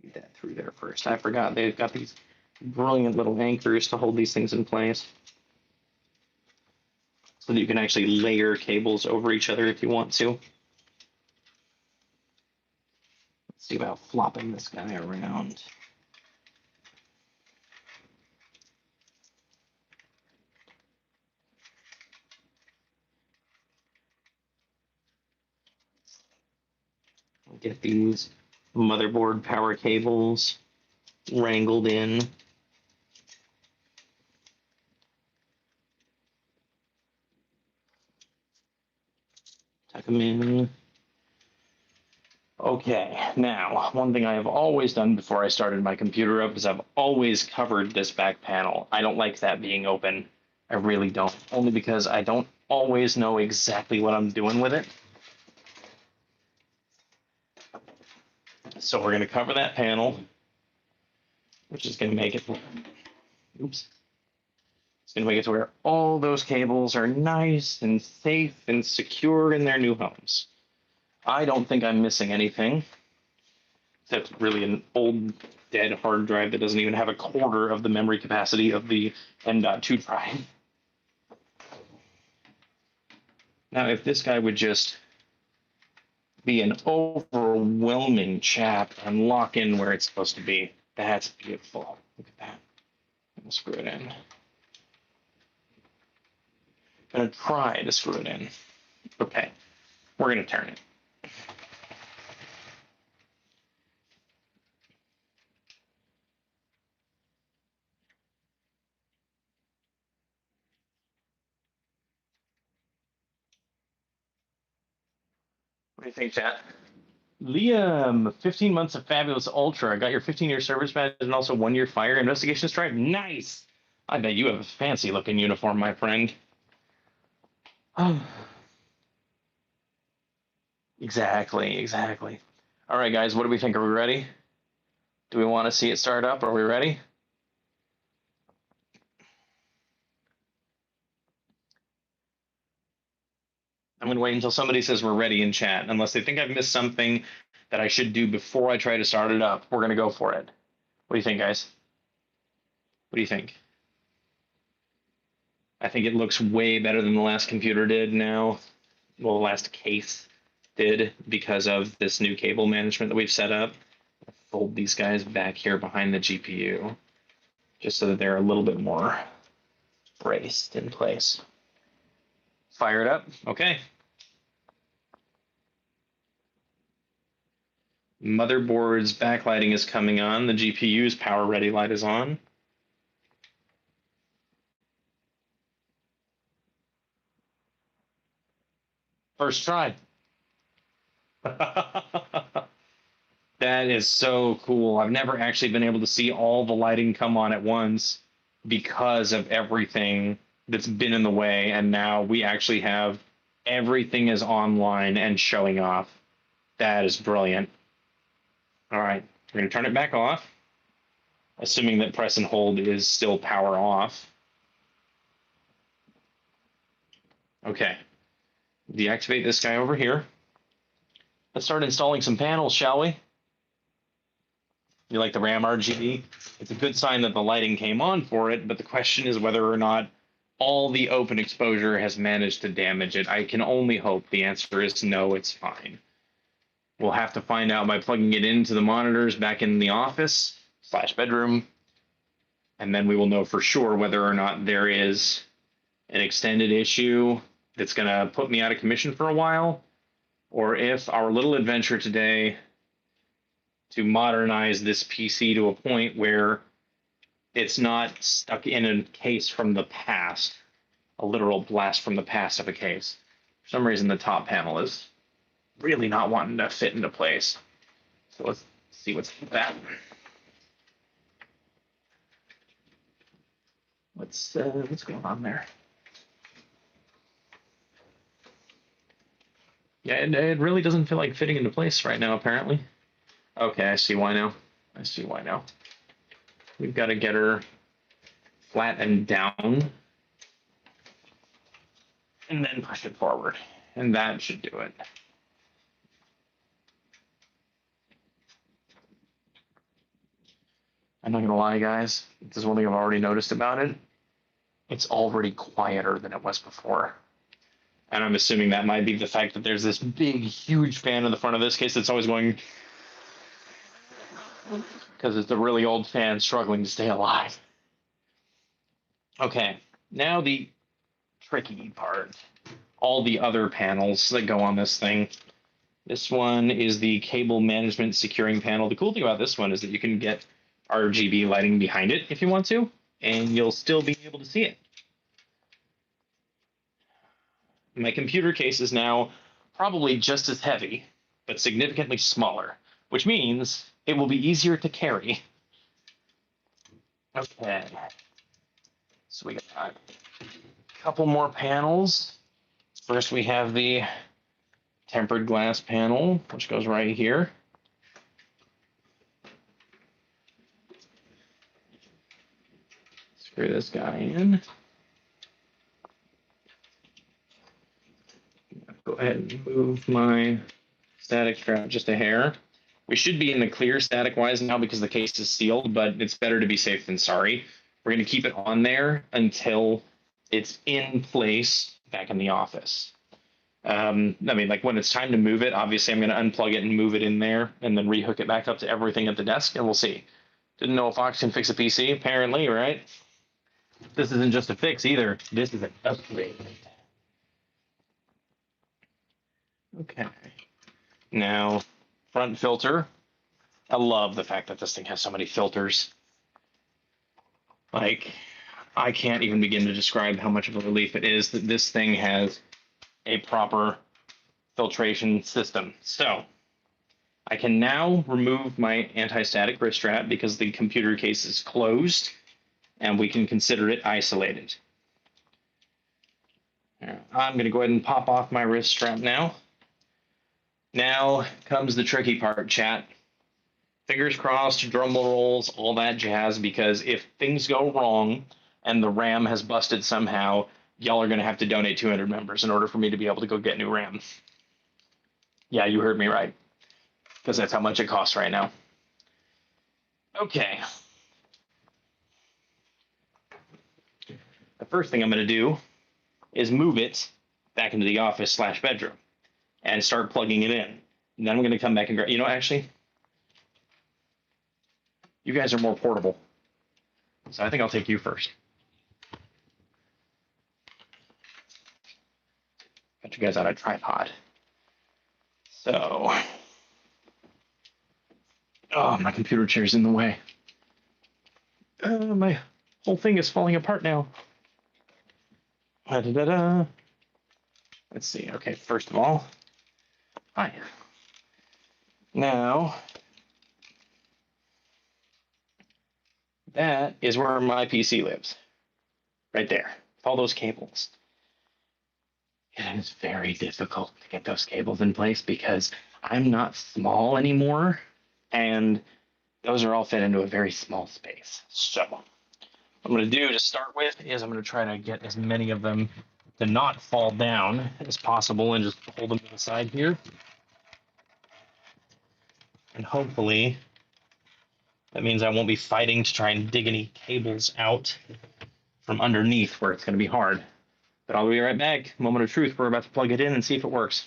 Feed that through there first. I forgot they've got these brilliant little anchors to hold these things in place, so that you can actually layer cables over each other if you want to. Let's see about flopping this guy around. Get these motherboard power cables wrangled in. them in. Okay, now, one thing I have always done before I started my computer up is I've always covered this back panel. I don't like that being open. I really don't. Only because I don't always know exactly what I'm doing with it. So we're going to cover that panel, which is going to make it, oops. It's going to make it to where all those cables are nice and safe and secure in their new homes. I don't think I'm missing anything. That's really an old dead hard drive that doesn't even have a quarter of the memory capacity of the M.2 drive. Now, if this guy would just be an overwhelming chap and lock in where it's supposed to be, that's beautiful. Look at that. We'll screw it in. I'm going to try to screw it in. Okay, we're going to turn it. What do you think, chat? Liam, 15 months of Fabulous Ultra. I got your 15-year service badge and also 1-year fire investigation stripe. Nice. I bet you have a fancy looking uniform, my friend. Oh. Exactly. All right, guys, what do we think? Are we ready? Do we want to see it start up? Are we ready? I'm going to wait until somebody says we're ready in chat. Unless they think I've missed something that I should do before I try to start it up, we're going to go for it. What do you think, guys? What do you think? I think it looks way better than the last computer did now. Well, the last case did because of this new cable management that we've set up. Fold these guys back here behind the GPU just so that they're a little bit more braced in place. Fire it up. Okay. Motherboard's backlighting is coming on. The GPU's power ready light is on. First try. That is so cool. I've never actually been able to see all the lighting come on at once because of everything that's been in the way. And now we actually have everything is online and showing off. That is brilliant. All right, we're going to turn it back off, assuming that press and hold is still power off. Okay, deactivate this guy over here. Let's start installing some panels, shall we? You like the RAM RGB? It's a good sign that the lighting came on for it, but the question is whether or not all the open exposure has managed to damage it. I can only hope the answer is no, it's fine. We'll have to find out by plugging it into the monitors back in the office / bedroom, and then we will know for sure whether or not there is an extended issue that's going to put me out of commission for a while, or if our little adventure today to modernize this PC to a point where it's not stuck in a case from the past, a literal blast from the past of a case. For some reason, the top panel is really not wanting to fit into place. So let's see what's that. What's going on there? Yeah, it really doesn't feel like fitting into place right now, apparently. Okay, I see why now. We've got to get her flat and down, and then push it forward, and that should do it. I'm not gonna lie, guys. This is one thing I've already noticed about it. It's already quieter than it was before. And I'm assuming that might be the fact that there's this big, huge fan in the front of this case that's always going, because it's a really old fan struggling to stay alive. Okay, now the tricky part. All the other panels that go on this thing. This one is the cable management securing panel. The cool thing about this one is that you can get RGB lighting behind it if you want to, and you'll still be able to see it. My computer case is now probably just as heavy, but significantly smaller, which means it will be easier to carry. Okay. So we got a couple more panels. First, we have the tempered glass panel, which goes right here. Screw this guy in. Go ahead and move my static strap just a hair. We should be in the clear static wise now because the case is sealed, but it's better to be safe than sorry. We're going to keep it on there until it's in place back in the office. I mean, like when it's time to move it, obviously I'm going to unplug it and move it in there and then rehook it back up to everything at the desk, and we'll see. Didn't know if Fox can fix a PC, apparently, right? This isn't just a fix either. This is an upgrade. Okay. Now, front filter. I love the fact that this thing has so many filters. Like, I can't even begin to describe how much of a relief it is that this thing has a proper filtration system. So, I can now remove my anti-static wrist strap because the computer case is closed, and we can consider it isolated. I'm going to go ahead and pop off my wrist strap now. Now comes the tricky part, chat. Fingers crossed, drum rolls, all that jazz, because if things go wrong and the RAM has busted somehow, y'all are going to have to donate 200 members in order for me to be able to go get new RAM. Yeah, you heard me right, because that's how much it costs right now. Okay. The first thing I'm going to do is move it back into the office / bedroom and start plugging it in. And then I'm going to come back and grab, actually, you guys are more portable. So I think I'll take you first. Got you guys on a tripod. So, oh, my computer chair's in the way. My whole thing is falling apart now. Da-da-da-da. Let's see. Okay, first of all, hi. Now, that is where my PC lives. Right there. With all those cables. It is very difficult to get those cables in place because I'm not small anymore, and those are all fit into a very small space. So, what I'm going to do to start with is I'm going to try to get as many of them to not fall down as possible and just hold them to the side here. And hopefully that means I won't be fighting to try and dig any cables out from underneath where it's going to be hard. But I'll be right back. Moment of truth. We're about to plug it in and see if it works.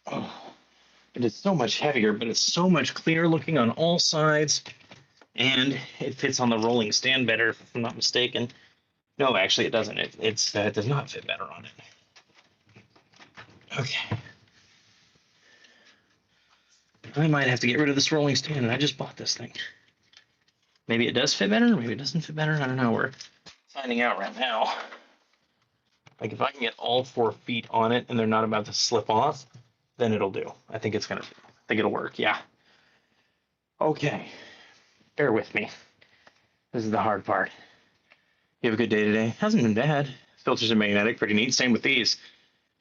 Oh, it is so much heavier, but it's so much clearer looking on all sides, and it fits on the rolling stand better, if I'm not mistaken. No, actually, it doesn't. It does not fit better on it. Okay. I might have to get rid of this rolling stand, and I just bought this thing. Maybe it does fit better, maybe it doesn't fit better. I don't know. We're finding out right now. Like, if I can get all 4 feet on it and they're not about to slip off, then it'll do. I think it'll work. Yeah. Okay. Bear with me. This is the hard part. You have a good day today? Hasn't been bad. Filters are magnetic, pretty neat. Same with these.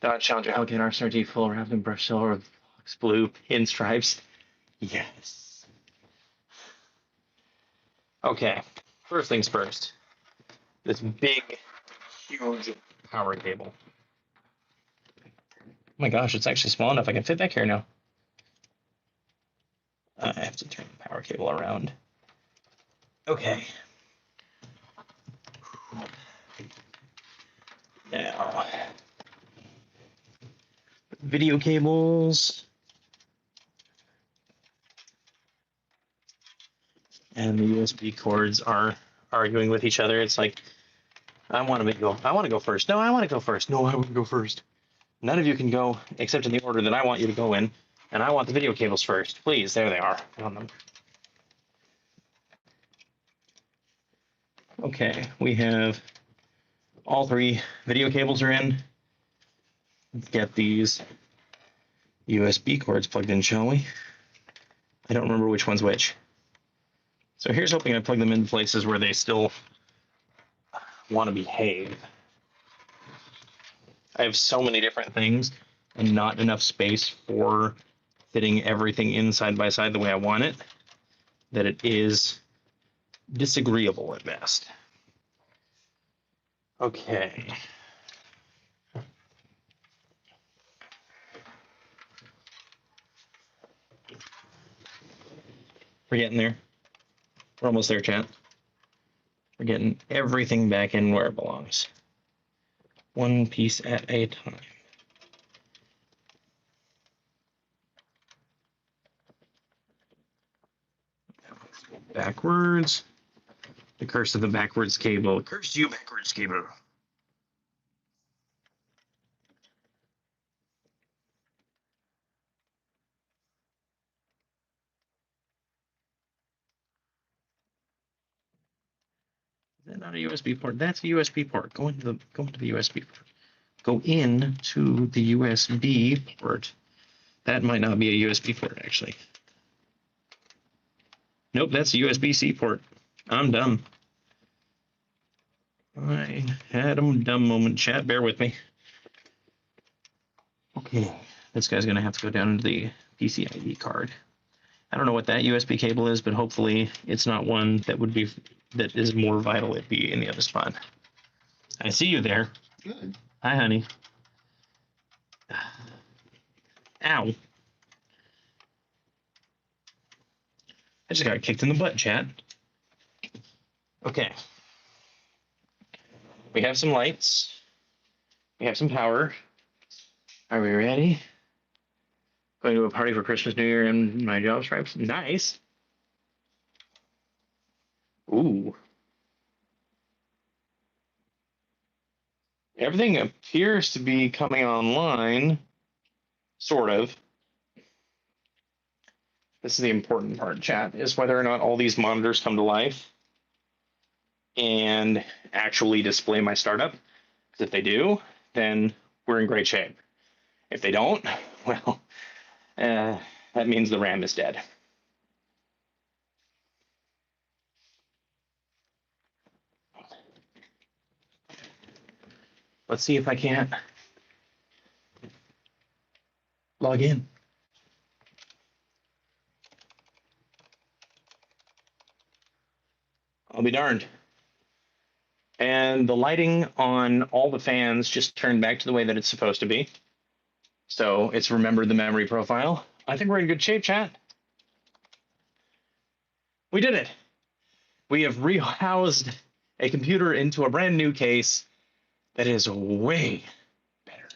Dodge Challenger Hellcat RCRT full wrapped in brushed silver with box blue pinstripes. Yes. Okay. First things first. This big, huge power cable. Oh my gosh, it's actually small enough I can fit back here now. I have to turn the power cable around. Okay. video cables. And the USB cords are arguing with each other. It's like, I want to go first. No, I want to go first. No, I want to go first. None of you can go except in the order that I want you to go in. And I want the video cables first. Please, there they are. Found them. Okay, we have all 3 video cables are in. Let's get these USB cords plugged in, shall we? I don't remember which one's which. So here's hoping I plug them in places where they still want to behave. I have so many different things and not enough space for fitting everything in side by side the way I want it, that it is disagreeable at best. Okay. We're getting there. We're almost there, chat. We're getting everything back in where it belongs. One piece at a time. Backwards. The curse of the backwards cable. Curse you, backwards cable. Is that not a USB port? That's a USB port. Go into the USB port. Go in to the USB port. That might not be a USB port, actually. Nope, that's a USB-C port. I'm dumb. I had a dumb moment, chat. Bear with me. Okay, this guy's going to have to go down into the PCIe card. I don't know what that USB cable is, but hopefully it's not one that is more vital it be in the other spot. I see you there. Good. Hi, honey. Ow. I just got kicked in the butt, chat. Okay. We have some lights. We have some power. Are we ready? Going to a party for Christmas, New Year, and my job stripes. Nice. Ooh. Everything appears to be coming online, sort of. This is the important part, chat, is whether or not all these monitors come to life and actually display my startup. Because if they do, then we're in great shape. If they don't, well, that means the RAM is dead. Let's see if I can't log in. I'll be darned. And the lighting on all the fans just turned back to the way that it's supposed to be. So it's remembered the memory profile. I think we're in good shape, chat. We did it. We have rehoused a computer into a brand new case that is way better.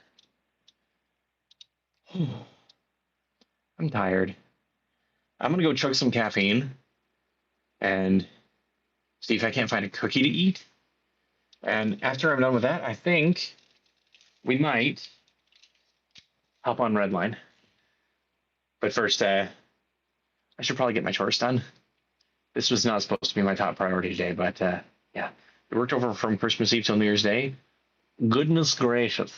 I'm tired. I'm gonna go chug some caffeine and see if I can't find a cookie to eat. And after I'm done with that, I think we might hop on Redline. But first, I should probably get my chores done. This was not supposed to be my top priority today, but yeah. We worked over from Christmas Eve till New Year's Day. Goodness gracious.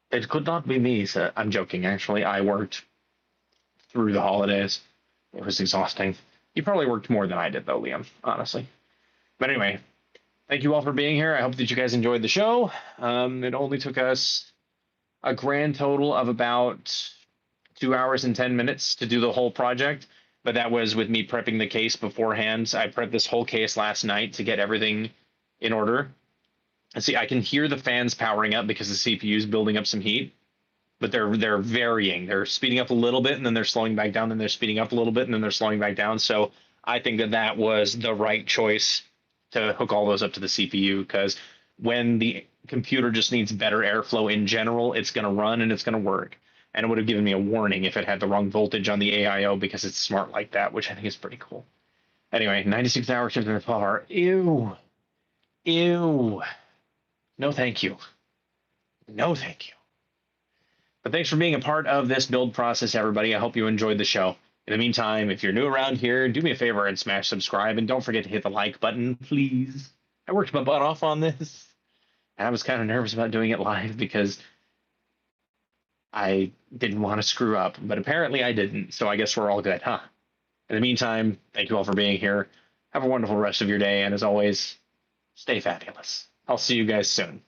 It could not be me, sir. I'm joking, actually. I worked through the holidays. It was exhausting. You probably worked more than I did, though, Liam, honestly. But anyway, thank you all for being here. I hope that you guys enjoyed the show. It only took us a grand total of about 2 hours and 10 minutes to do the whole project. But that was with me prepping the case beforehand. I prepped this whole case last night to get everything in order. And see, I can hear the fans powering up because the CPU is building up some heat, but they're varying. They're speeding up a little bit and then they're slowing back down, then they're speeding up a little bit and then they're slowing back down. So I think that was the right choice to hook all those up to the CPU, because when the computer just needs better airflow in general, it's going to run and it's going to work. And it would have given me a warning if it had the wrong voltage on the AIO because it's smart like that, which I think is pretty cool. Anyway, 96 hours shift in the power. Ew. Ew. No, thank you. No, thank you. But thanks for being a part of this build process, everybody. I hope you enjoyed the show. In the meantime, if you're new around here, do me a favor and smash subscribe. And don't forget to hit the like button, please. I worked my butt off on this. I was kind of nervous about doing it live because I didn't want to screw up, but apparently I didn't. So I guess we're all good, huh? In the meantime, thank you all for being here. Have a wonderful rest of your day. And as always, stay fabulous. I'll see you guys soon.